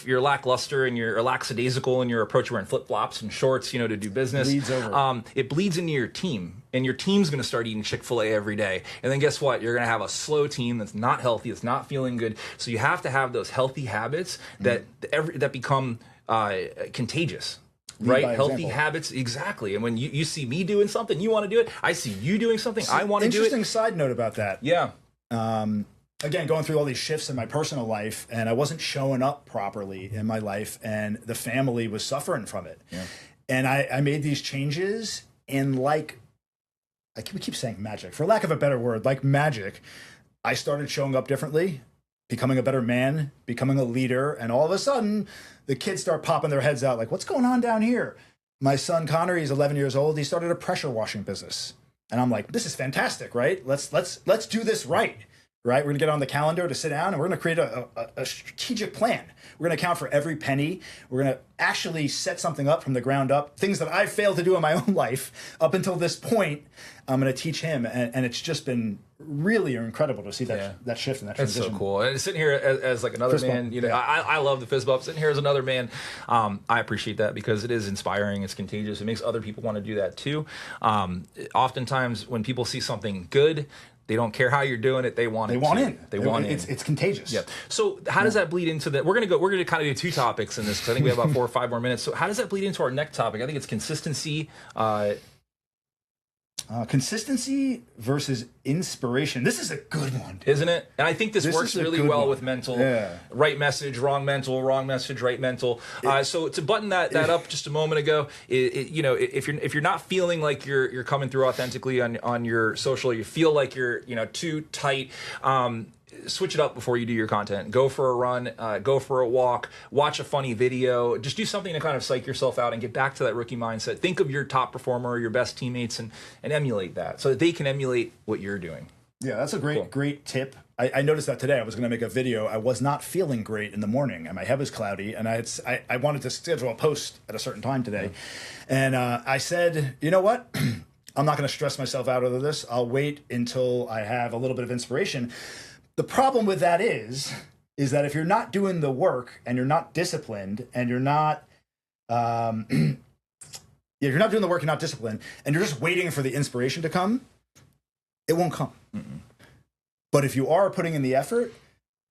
you're lackluster and you're lackadaisical in your approach, wearing flip-flops and shorts, to do business, bleeds over. It bleeds into your team. and your team's going to start eating Chick-fil-A every day. And then guess what? You're going to have a slow team that's not healthy, it's not feeling good. So you have to have those healthy habits that that become contagious. Right? Healthy habits. Exactly. And when you see me doing something, you want to do it. I see you doing something, I want to do it. Interesting side note about that. Yeah. Again, going through all these shifts in my personal life, and I wasn't showing up properly in my life, and the family was suffering from it. Yeah. And I made these changes, and like, we keep saying magic, for lack of a better word, like magic, I started showing up differently, becoming a better man, becoming a leader, and all of a sudden, the kids start popping their heads out like, what's going on down here? My son Connor, he's 11 years old. He started a pressure washing business. And I'm like, this is fantastic, right? Let's do this right. Right? We're going to get on the calendar to sit down, and we're going to create a strategic plan. We're going to account for every penny. We're going to actually set something up from the ground up, things that I've failed to do in my own life up until this point. I'm going to teach him. And it's just been really incredible to see that shift and that transition. That's so cool. And sitting here as like another man, you know, I love the fist bump. Sitting here as another man, I appreciate that because it is inspiring. It's contagious. It makes other people want to do that too. Oftentimes when people see something good, they don't care how you're doing it. They want in. It's contagious. Yeah. So how does that bleed into that? We're gonna kind of do two topics in this because I think we have about 4 or 5 more minutes. So how does that bleed into our next topic? I think it's consistency. Consistency versus inspiration. This is a good one, isn't it? And I think this works really well with mental. Yeah. Right message, wrong mental, wrong message, right mental. So to button that up just a moment ago, you know, if you're not feeling like you're coming through authentically on your social, you feel like you're too tight. Switch it up before you do your content. Go for a run, go for a walk, watch a funny video, just do something to kind of psych yourself out and get back to that rookie mindset. Think of your top performer or your best teammates and emulate that so that they can emulate what you're doing. Yeah, that's a great tip. I noticed that today. I was going to make a video. I was not feeling great in the morning, and my head was cloudy, and I wanted to schedule a post at a certain time today. And I said, you know what? I'm not going to stress myself out over this. I'll wait until I have a little bit of inspiration. The problem with that is that if you're not doing the work and you're not disciplined and you're not, if you're not doing the work, you're not disciplined, and you're just waiting for the inspiration to come, it won't come. But if you are putting in the effort,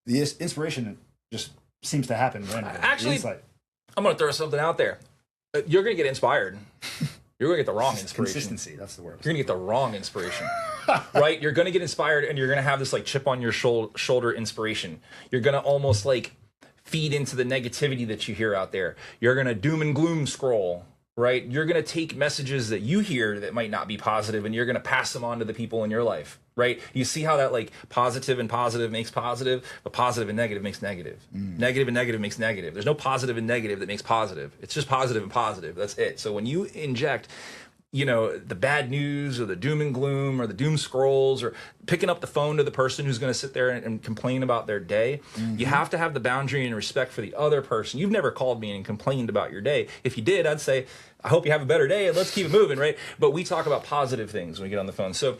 the inspiration just seems to happen randomly. Actually, I'm going to throw something out there. You're going to get inspired. You're going to get the wrong inspiration. Consistency, that's the word. You're going to get the wrong inspiration. Right? You're going to get inspired and you're going to have this like chip on your shoulder inspiration. You're going to almost like feed into the negativity that you hear out there. You're going to doom and gloom scroll, right? You're going to take messages that you hear that might not be positive and you're going to pass them on to the people in your life, right? You see how that like positive and positive makes positive, but positive and negative makes negative. Negative and negative makes negative. There's no positive and negative that makes positive. It's just positive and positive. That's it. So when you inject the bad news or the doom and gloom or the doom scrolls or picking up the phone to the person who's going to sit there and complain about their day, you have to have the boundary and respect for the other person. You've never called me and complained about your day. If you did, I'd say, I hope you have a better day and let's keep it moving, right? But we talk about positive things when we get on the phone. So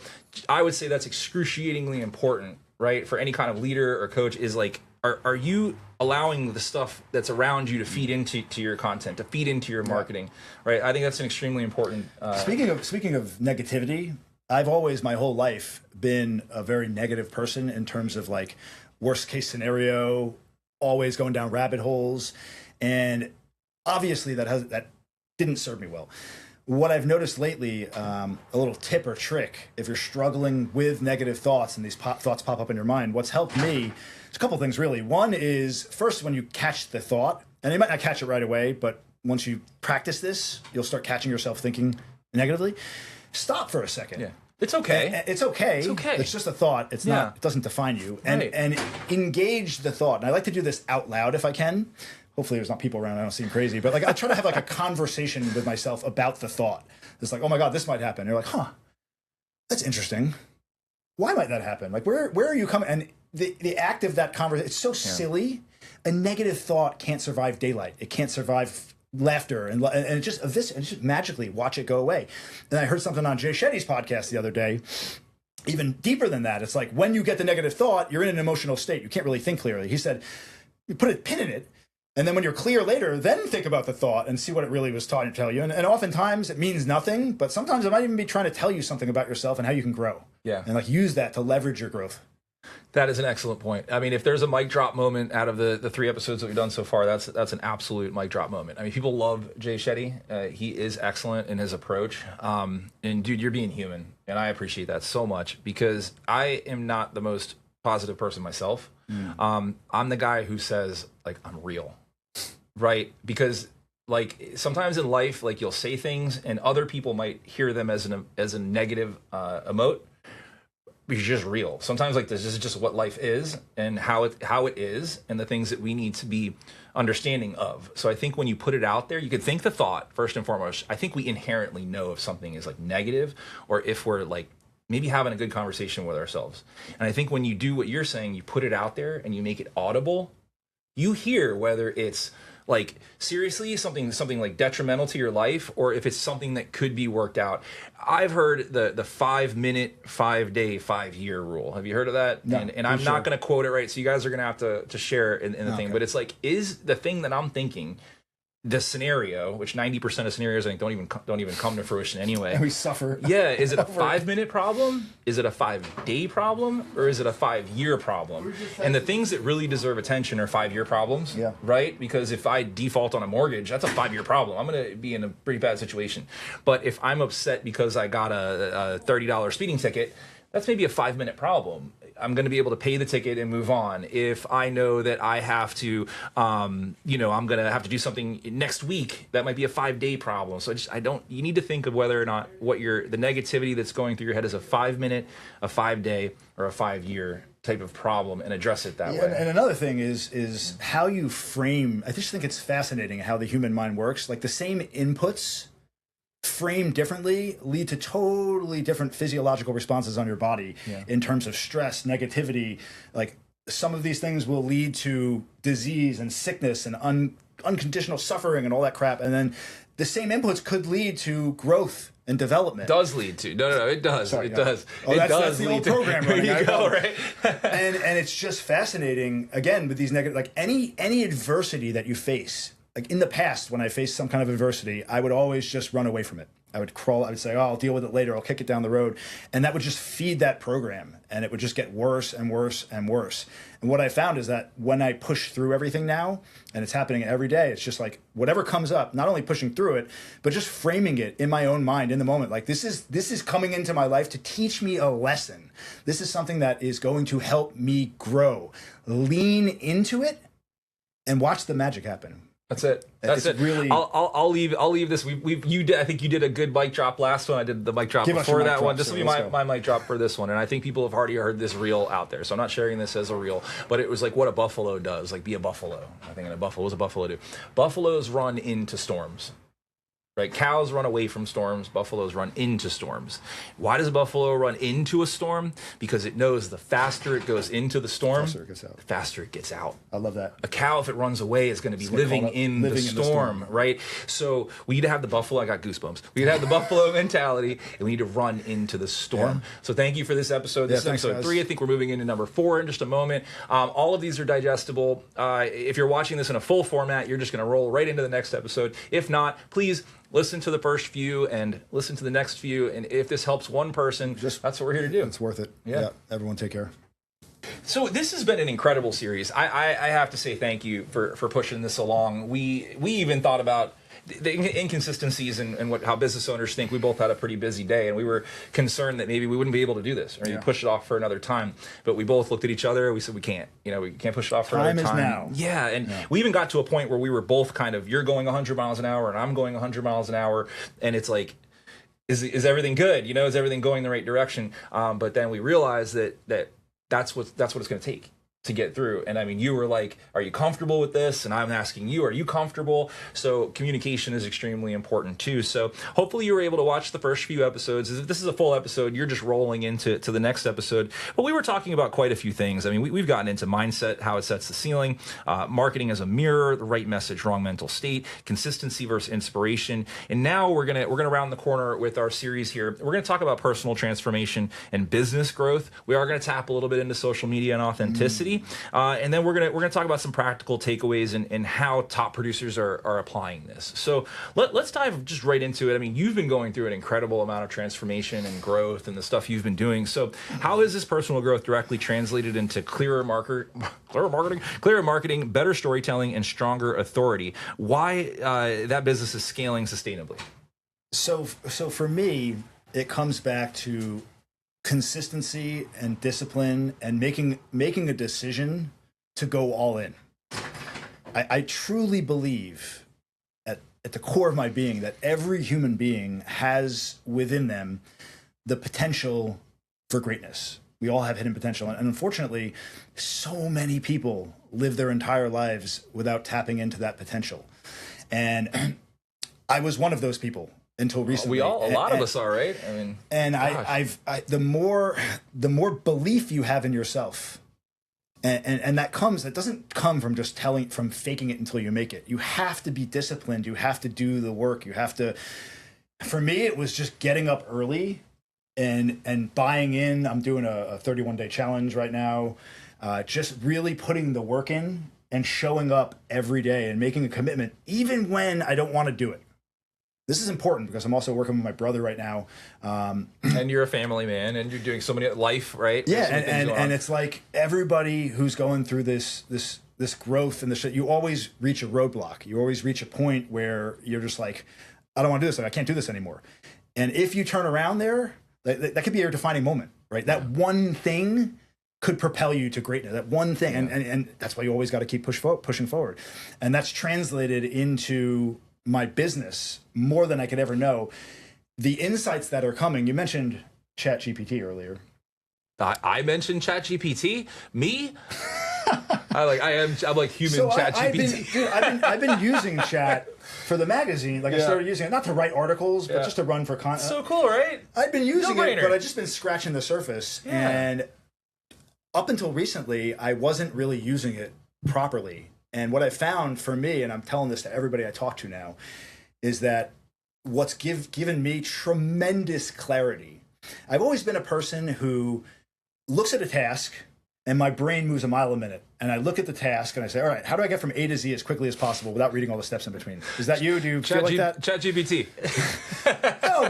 I would say that's excruciatingly important, right? For any kind of leader or coach is like, are you allowing the stuff that's around you to feed into your content, to feed into your marketing, right? I think that's an extremely important. Speaking of negativity, I've always my whole life been a very negative person in terms of like worst case scenario, always going down rabbit holes, and obviously that didn't serve me well. What I've noticed lately, a little tip or trick, if you're struggling with negative thoughts and these thoughts pop up in your mind, what's helped me, it's a couple things really. One is, first, when you catch the thought, and you might not catch it right away, but once you practice this, you'll start catching yourself thinking negatively. Stop for a second. Yeah. It's okay. It's okay. It's okay. It's just a thought. It's not. It doesn't define you. And engage the thought. And I like to do this out loud if I can. Hopefully there's not people around. I don't seem crazy, but like I try to have like a conversation with myself about the thought. It's like, oh my God, this might happen. And you're like, huh, that's interesting. Why might that happen? Like, where are you coming? And the act of that conversation, it's so silly. A negative thought can't survive daylight. It can't survive laughter and it just magically watch it go away. And I heard something on Jay Shetty's podcast the other day. Even deeper than that, it's like when you get the negative thought, you're in an emotional state. You can't really think clearly. He said, you put a pin in it. And then when you're clear later, then think about the thought and see what it really was trying to tell you. And oftentimes it means nothing, but sometimes it might even be trying to tell you something about yourself and how you can grow. Yeah. And like use that to leverage your growth. That is an excellent point. I mean, if there's a mic drop moment out of the 3 episodes that we've done so far, that's an absolute mic drop moment. I mean, people love Jay Shetty. He is excellent in his approach. And dude, you're being human. And I appreciate that so much because I am not the most positive person myself. I'm the guy who says, like, I'm real. Right? Because like sometimes in life, like you'll say things and other people might hear them as a negative emote. Because you're just real. Sometimes like this is just what life is and how it is and the things that we need to be understanding of. So I think when you put it out there, you could think the thought first and foremost. I think we inherently know if something is like negative or if we're like maybe having a good conversation with ourselves. And I think when you do what you're saying, you put it out there and you make it audible, you hear whether it's like seriously something like detrimental to your life or if it's something that could be worked out. I've heard the 5 minute, 5 day, 5 year rule. Have you heard of that? No, and I'm not going to quote it right. So you guys are going to have to share in the thing, but it's like, is the thing that I'm thinking the scenario, which 90% of scenarios I think don't even come to fruition anyway. And we suffer. Yeah, is it a 5 minute problem? Is it a 5 day problem? Or is it a 5 year problem? And the things that really deserve attention are 5 year problems, right? Because if I default on a mortgage, that's a 5 year problem. I'm going to be in a pretty bad situation. But if I'm upset because I got a $30 speeding ticket, that's maybe a 5 minute problem. I'm going to be able to pay the ticket and move on. If I know that I have to, I'm going to have to do something next week, that might be a 5 day problem. So you need to think of whether or not the negativity that's going through your head is a 5 minute, a 5 day, or a 5 year type of problem and address it that way. And another thing is how you frame. I just think it's fascinating how the human mind works. Like the same inputs framed differently lead to totally different physiological responses on your body in terms of stress, negativity. Like some of these things will lead to disease and sickness and unconditional suffering and all that crap. And then the same inputs could lead to growth and development. Does lead to. No, it does. Sorry, it does. Oh, that's the old program running. There you go, right? and it's just fascinating, again, with these negative, like any adversity that you face. Like in the past, when I faced some kind of adversity, I would always just run away from it. I would crawl. I would say, "Oh, I'll deal with it later. I'll kick it down the road," and that would just feed that program, and it would just get worse and worse and worse. And what I found is that when I push through everything now, and it's happening every day, it's just like whatever comes up, not only pushing through it, but just framing it in my own mind in the moment. Like this is coming into my life to teach me a lesson. This is something that is going to help me grow. Lean into it, and watch the magic happen. That's it. That's it. Really, I'll leave this. I think you did a good mic drop last one. I did the mic drop before that one. This will be my mic drop for this one. And I think people have already heard this reel out there. So I'm not sharing this as a reel, but it was like what a buffalo does. Like be a buffalo. I think what does a buffalo do? Buffaloes run into storms. Right? Cows run away from storms. Buffaloes run into storms. Why does a buffalo run into a storm? Because it knows the faster it goes into the storm, the faster it gets out. I love that. A cow, if it runs away, is going to be living in the storm, right? So we need to have the buffalo. I got goosebumps. We need to have the buffalo mentality, and we need to run into the storm. Yeah. So thank you for this episode. This is episode 3. I think we're moving into number 4 in just a moment. All of these are digestible. If you're watching this in a full format, you're just going to roll right into the next episode. If not, please listen to the first few and listen to the next few. And if this helps one person, that's what we're here to do. It's worth it. Yeah. Everyone take care. So this has been an incredible series. I have to say thank you for pushing this along. We even thought about the inconsistencies and how business owners think. We both had a pretty busy day, and we were concerned that maybe we wouldn't be able to do this, or you push it off for another time. But we both looked at each other. We said we can't. We can't push it off for another time. Time is now. Yeah, and we even got to a point where we were both kind of, you're going 100 miles an hour, and I'm going 100 miles an hour, and it's like, is everything good? Is everything going the right direction? But then we realized that's what it's going to take to get through. And I mean, you were like, are you comfortable with this? And I'm asking you, are you comfortable? So communication is extremely important too. So hopefully you were able to watch the first few episodes. If this is a full episode, you're just rolling into the next episode. But we were talking about quite a few things. I mean, we've gotten into mindset, how it sets the ceiling, marketing as a mirror, the right message, wrong mental state, consistency versus inspiration. And now we're gonna round the corner with our series here. We're gonna talk about personal transformation and business growth. We are gonna tap a little bit into social media and authenticity. philosophy, and then we're gonna talk about some practical takeaways and how top producers are applying this. So let's dive just right into it. I mean, you've been going through an incredible amount of transformation and growth and the stuff you've been doing. So how has this personal growth directly translated into clearer marketing, better storytelling, and stronger authority? Why that business is scaling sustainably? So for me, it comes back to consistency and discipline and making a decision to go all in. I truly believe at the core of my being that every human being has within them the potential for greatness. We all have hidden potential. And unfortunately, so many people live their entire lives without tapping into that potential. And I was one of those people until recently. A lot of us are, right? I mean, and the more belief you have in yourself, and that doesn't come from just from faking it until you make it. You have to be disciplined. You have to do the work. You have to. For me, it was just getting up early and buying in. I'm doing a 31-day challenge right now. Just really putting the work in and showing up every day and making a commitment, even when I don't want to do it. This is important because I'm also working with my brother right now. And you're a family man and you're doing so many life, right? Yeah. And it's like everybody who's going through this growth and you always reach a roadblock. You always reach a point where you're just like, I don't want to do this. Like, I can't do this anymore. And if you turn around there, that could be your defining moment, right? That one thing could propel you to greatness. That one thing. Yeah. And that's why you always got to keep pushing forward. And that's translated into my business more than I could ever know. The insights that are coming, you mentioned ChatGPT earlier. I mentioned ChatGPT? Me? I'm like human ChatGPT. I've been using Chat for the magazine. I started using it not to write articles, but just to run for content. So cool, right? I've been using it, but I've just been scratching the surface. Yeah. And up until recently, I wasn't really using it properly. And what I found for me, and I'm telling this to everybody I talk to now, is that what's given me tremendous clarity. I've always been a person who looks at a task and my brain moves a mile a minute. And I look at the task and I say, all right, how do I get from A to Z as quickly as possible without reading all the steps in between? Is that you? Do you feel like that? ChatGPT. No,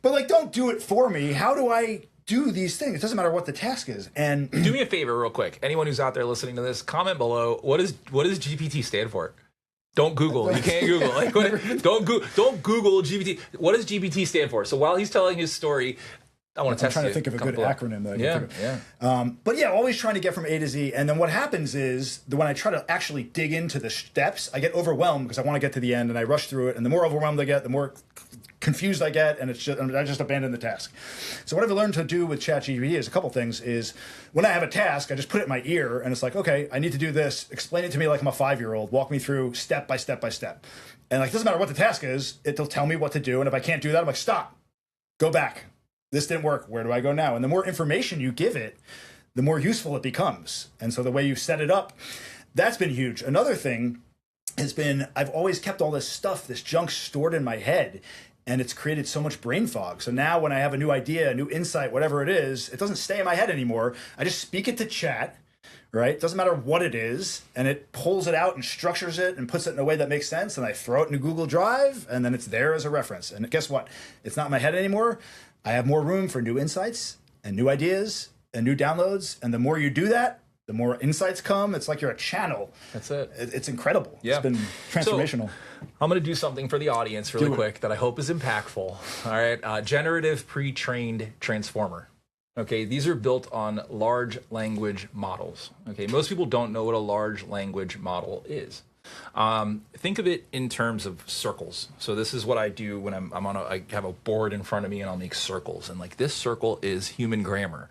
but don't do it for me. How do I do these things? It doesn't matter what the task is. And do me a favor real quick. Anyone who's out there listening to this, comment below. What does GPT stand for? Don't Google. You can't Google. Don't Google GPT. What does GPT stand for? So while he's telling his story, I want to test. I'm trying to think of a good acronym that I can think of. But yeah, always trying to get from A to Z. And then what happens is that when I try to actually dig into the steps, I get overwhelmed because I want to get to the end and I rush through it. And the more overwhelmed I get, the more confused I get, and I just abandon the task. So what I've learned to do with ChatGPT is a couple things. Is when I have a task, I just put it in my ear, and it's like, okay, I need to do this. Explain it to me like I'm a 5-year-old. Walk me through step by step by step. And it doesn't matter what the task is, it'll tell me what to do. And if I can't do that, I'm like, stop, go back. This didn't work. Where do I go now? And the more information you give it, the more useful it becomes. And so the way you set it up, that's been huge. Another thing has been I've always kept all this stuff, this junk stored in my head. And it's created so much brain fog. So now when I have a new idea, a new insight, whatever it is, it doesn't stay in my head anymore. I just speak it to Chat, right? It doesn't matter what it is. And it pulls it out and structures it and puts it in a way that makes sense. And I throw it into Google Drive, and then it's there as a reference. And guess what? It's not in my head anymore. I have more room for new insights and new ideas and new downloads. And the more you do that, the more insights come. It's like you're a channel. That's it. It's incredible. Yeah. It's been transformational. So, I'm going to do something for the audience really quick that I hope is impactful. All right. Generative pre-trained transformer. Okay. These are built on large language models. Okay. Most people don't know what a large language model is. Think of it in terms of circles. So this is what I do when I have a board in front of me and I'll make circles. And like this circle is human grammar.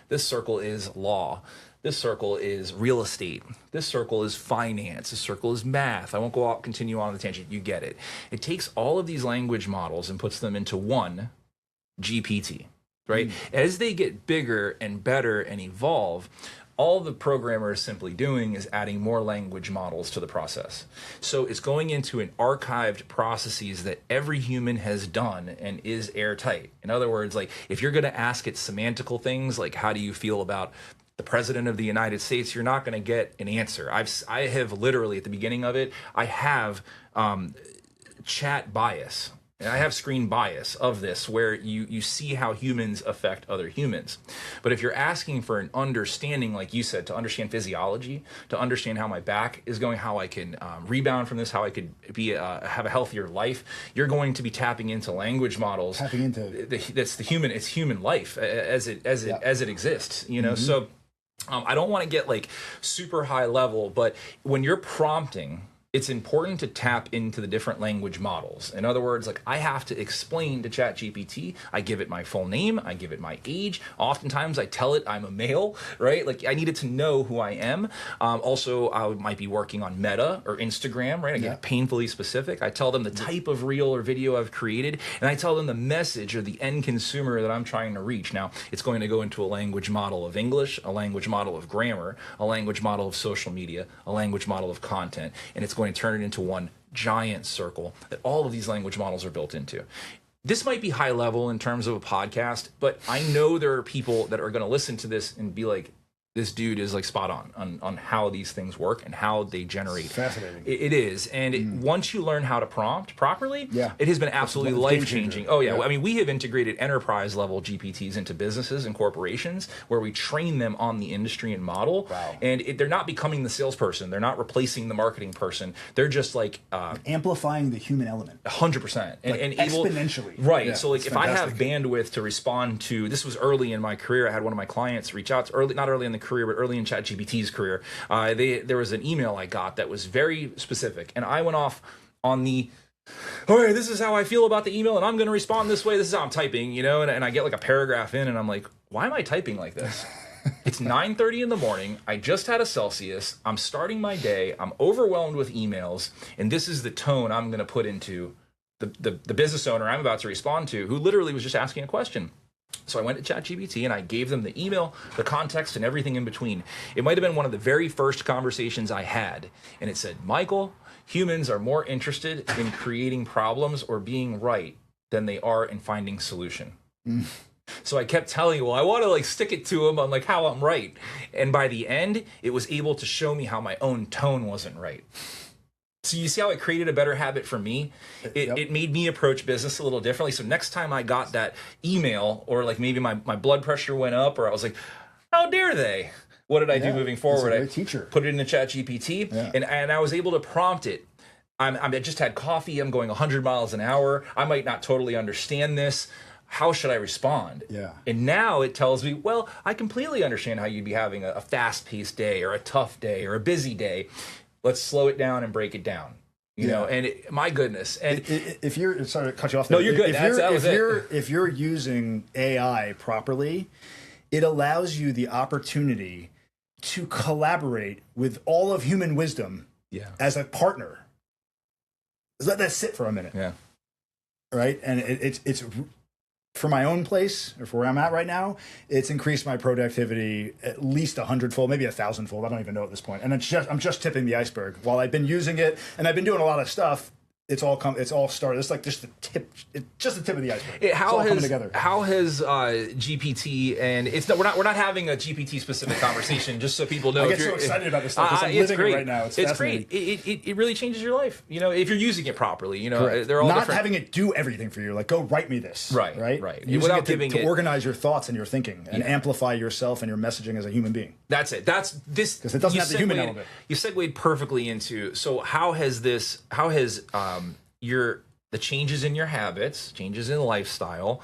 This circle is law. This circle is real estate. This circle is finance. This circle is math. I won't continue on the tangent. You get it. It takes all of these language models and puts them into one GPT, right? As they get bigger and better and evolve, all the programmer is simply doing is adding more language models to the process. So it's going into an archived processes that every human has done and is airtight. In other words, like if you're going to ask it semantical things, like how do you feel about the president of the United States, you're not going to get an answer. I have literally at the beginning of it, I have chat bias. And I have screen bias of this where you see how humans affect other humans. But if you're asking for an understanding, like you said, to understand physiology, to understand how my back is going, how I can rebound from this, how I could be have a healthier life, you're going to be tapping into language models. Tapping into it's human life as it exists, you know. So I don't want to get like super high level, but when you're prompting, it's important to tap into the different language models. In other words, like I have to explain to ChatGPT, I give it my full name, I give it my age. Oftentimes I tell it I'm a male, right? Like I need it to know who I am. Also, I might be working on Meta or Instagram, right? I get painfully specific. I tell them the type of reel or video I've created, and I tell them the message or the end consumer that I'm trying to reach. Now, it's going to go into a language model of English, a language model of grammar, a language model of social media, a language model of content, and it's going to turn it into one giant circle that all of these language models are built into. This might be high level in terms of a podcast, but I know there are people that are going to listen to this and be like, this dude is like spot on how these things work and how they generate. It's fascinating. It is. And once you learn how to prompt properly, it has been absolutely life-changing. Oh, yeah. I mean, we have integrated enterprise-level GPTs into businesses and corporations where we train them on the industry and model. Wow. And they're not becoming the salesperson. They're not replacing the marketing person. They're just like... amplifying the human element. 100%. And exponentially. Right. Yeah, So like if I have bandwidth to respond to... This was early in my career. I had one of my clients reach out to not early in the career, but early in ChatGPT's career. There was an email I got that was very specific, and I went off on the, all right, this is how I feel about the email, and I'm going to respond this way. This is how I'm typing, you know, and I get like a paragraph in, and I'm like, why am I typing like this? It's 9:30 in the morning. I just had a Celsius. I'm starting my day. I'm overwhelmed with emails, and this is the tone I'm going to put into the business owner I'm about to respond to, who literally was just asking a question. So I went to ChatGPT and I gave them the email, the context, and everything in between. It might have been one of the very first conversations I had. And it said, Michael, humans are more interested in creating problems or being right than they are in finding solution. So I kept telling you, well, I want to like stick it to them on like how I'm right. And by the end, it was able to show me how my own tone wasn't right. So you see how it created a better habit for me? It made me approach business a little differently. So next time I got that email, or like maybe my blood pressure went up, or I was like, how dare they? What did I do moving forward? I put it in the ChatGPT, and I was able to prompt it. I just had coffee. I'm going 100 miles an hour. I might not totally understand this. How should I respond? Yeah. And now it tells me, well, I completely understand how you'd be having a fast-paced day or a tough day or a busy day. Let's slow it down and break it down, you know. And my goodness, and if you're sorry to cut you off, no, you're good. If you're using AI properly, it allows you the opportunity to collaborate with all of human wisdom, as a partner. Let that sit for a minute, right? And it's for my own place, or for where I'm at right now, it's increased my productivity at least 100-fold, maybe 1,000-fold. I don't even know at this point. And I'm just tipping the iceberg. While I've been using it, and I've been doing a lot of stuff, it's all started. It's like just the tip. It's just the tip of the iceberg. How has GPT, and we're not having a GPT specific conversation, just so people know. I get so excited about this stuff because I'm living it right now. It's great. It really changes your life. You know, if you're using it proproperly. You know, correct. They're all not different. having it do everything for you. Like, go write me this. Right. Using Without it giving to organize your thoughts and your thinking and amplify yourself and your messaging as a human being. That's it. That's this, because it doesn't have the human element. You segued perfectly into. So how has the changes in your habits, changes in lifestyle,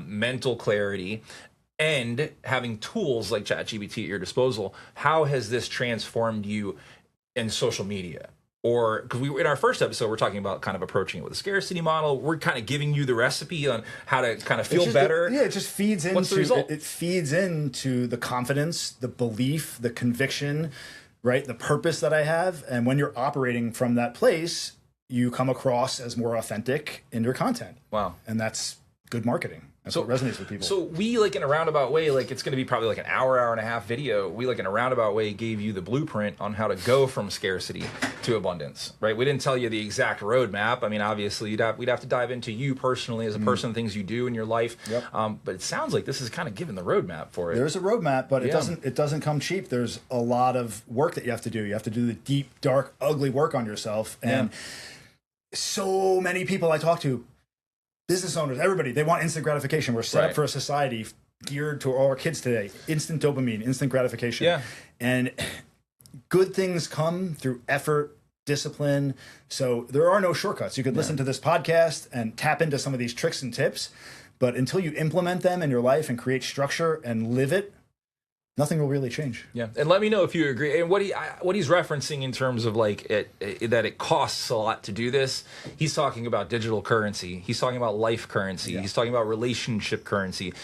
mental clarity, and having tools like ChatGPT at your disposal, how has this transformed you in social media? Or, because in our first episode, we're talking about kind of approaching it with a scarcity model. We're kind of giving you the recipe on how to kind of feel better. It just feeds into, what's the result? It feeds into the confidence, the belief, the conviction, right? The purpose that I have. And when you're operating from that place, you come across as more authentic in your content. Wow. And that's good marketing. That's what resonates with people. So we, like, in a roundabout way, like, it's going to be probably like an hour and a half video. We, like, in a roundabout way, gave you the blueprint on how to go from scarcity to abundance, right? We didn't tell you the exact roadmap. I mean, obviously, we'd have to dive into you personally as a person, things you do in your life. Yep. But it sounds like this is kind of giving the roadmap for it. There's a roadmap, but it doesn't come cheap. There's a lot of work that you have to do. You have to do the deep, dark, ugly work on yourself. And so many people I talk to, business owners, everybody, they want instant gratification. We're set up for a society geared to all our kids today. Instant dopamine, instant gratification. Yeah. And good things come through effort, discipline. So there are no shortcuts. You could listen to this podcast and tap into some of these tricks and tips, but until you implement them in your life and create structure and live it, nothing will really change. Yeah, and let me know if you agree. And what he's referencing in terms of like that it costs a lot to do this. He's talking about digital currency. He's talking about life currency. Yeah. He's talking about relationship currency.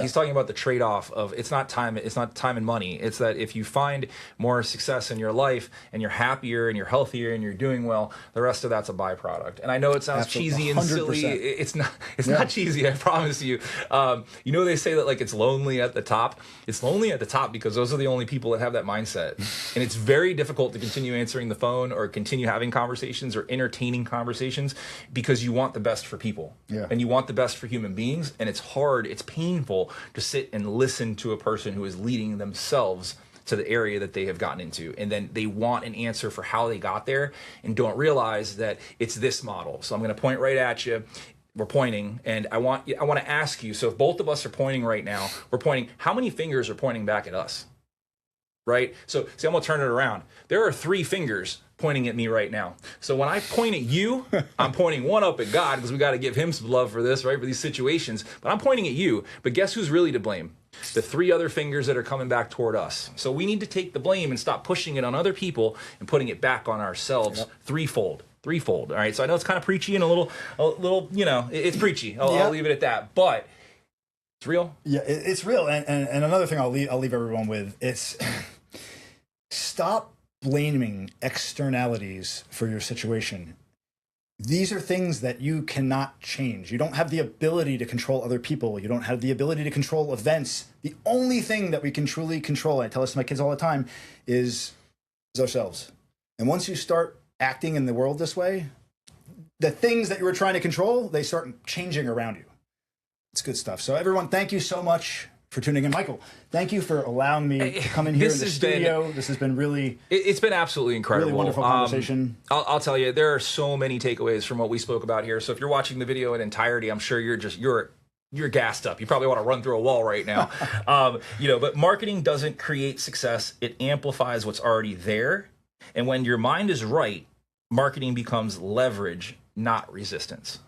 He's talking about the trade-off of it's not time and money. It's that if you find more success in your life and you're happier and you're healthier and you're doing well, the rest of that's a byproduct. And I know it sounds cheesy and 100%. Silly. It's not. It's not cheesy. I promise you. You know, they say that like it's lonely at the top. It's lonely at the top because those are the only people that have that mindset. And it's very difficult to continue answering the phone or continue having conversations or entertaining conversations because you want the best for people. Yeah. And you want the best for human beings. And it's hard, it's painful to sit and listen to a person who is leading themselves to the area that they have gotten into. And then they want an answer for how they got there and don't realize that it's this model. So I'm going to point right at you. We're pointing, and I want to ask you, so if both of us are pointing right now, we're pointing, how many fingers are pointing back at us? Right? So, see, I'm going to turn it around. There are 3 fingers pointing at me right now. So when I point at you, I'm pointing one up at God because we got to give him some love for this, right? For these situations. But I'm pointing at you. But guess who's really to blame? The 3 other fingers that are coming back toward us. So we need to take the blame and stop pushing it on other people and putting it back on ourselves threefold. All right. So I know it's kind of preachy and a little, you know, it's preachy. I'll leave it at that. But it's real. Yeah, it's real. And another thing I'll leave everyone with, it's stop blaming externalities for your situation. These are things that you cannot change. You don't have the ability to control other people. You don't have the ability to control events. The only thing that we can truly control, I tell this to my kids all the time, is ourselves. And once you start acting in the world this way, the things that you were trying to control, they start changing around you. It's good stuff. So everyone, thank you so much for tuning in. Michael, thank you for allowing me to come in here in the studio. This has been really... It's been absolutely incredible. Really wonderful conversation. I'll tell you, there are so many takeaways from what we spoke about here. So if you're watching the video in entirety, I'm sure you're gassed up. You probably want to run through a wall right now. But marketing doesn't create success. It amplifies what's already there. And when your mind is right, marketing becomes leverage, not resistance.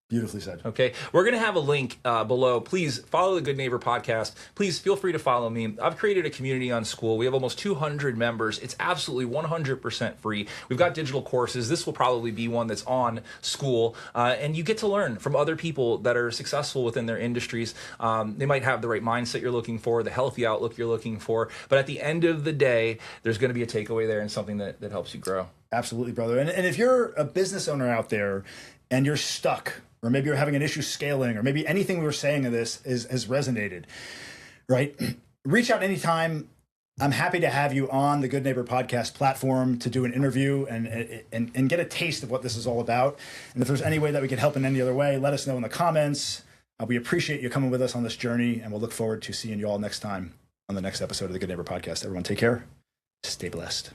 Beautifully said. Okay. We're going to have a link below. Please follow the Good Neighbor podcast. Please feel free to follow me. I've created a community on School. We have almost 200 members. It's absolutely 100% free. We've got digital courses. This will probably be one that's on School. And you get to learn from other people that are successful within their industries. They might have the right mindset you're looking for, the healthy outlook you're looking for. But at the end of the day, there's going to be a takeaway there and something that helps you grow. Absolutely, brother. And if you're a business owner out there and you're stuck, or maybe you're having an issue scaling, or maybe anything we were saying in this has resonated, right? Reach out anytime. I'm happy to have you on the Good Neighbor podcast platform to do an interview and get a taste of what this is all about. And if there's any way that we can help in any other way, let us know in the comments. We appreciate you coming with us on this journey, and we'll look forward to seeing you all next time on the next episode of the Good Neighbor podcast. Everyone take care. Stay blessed.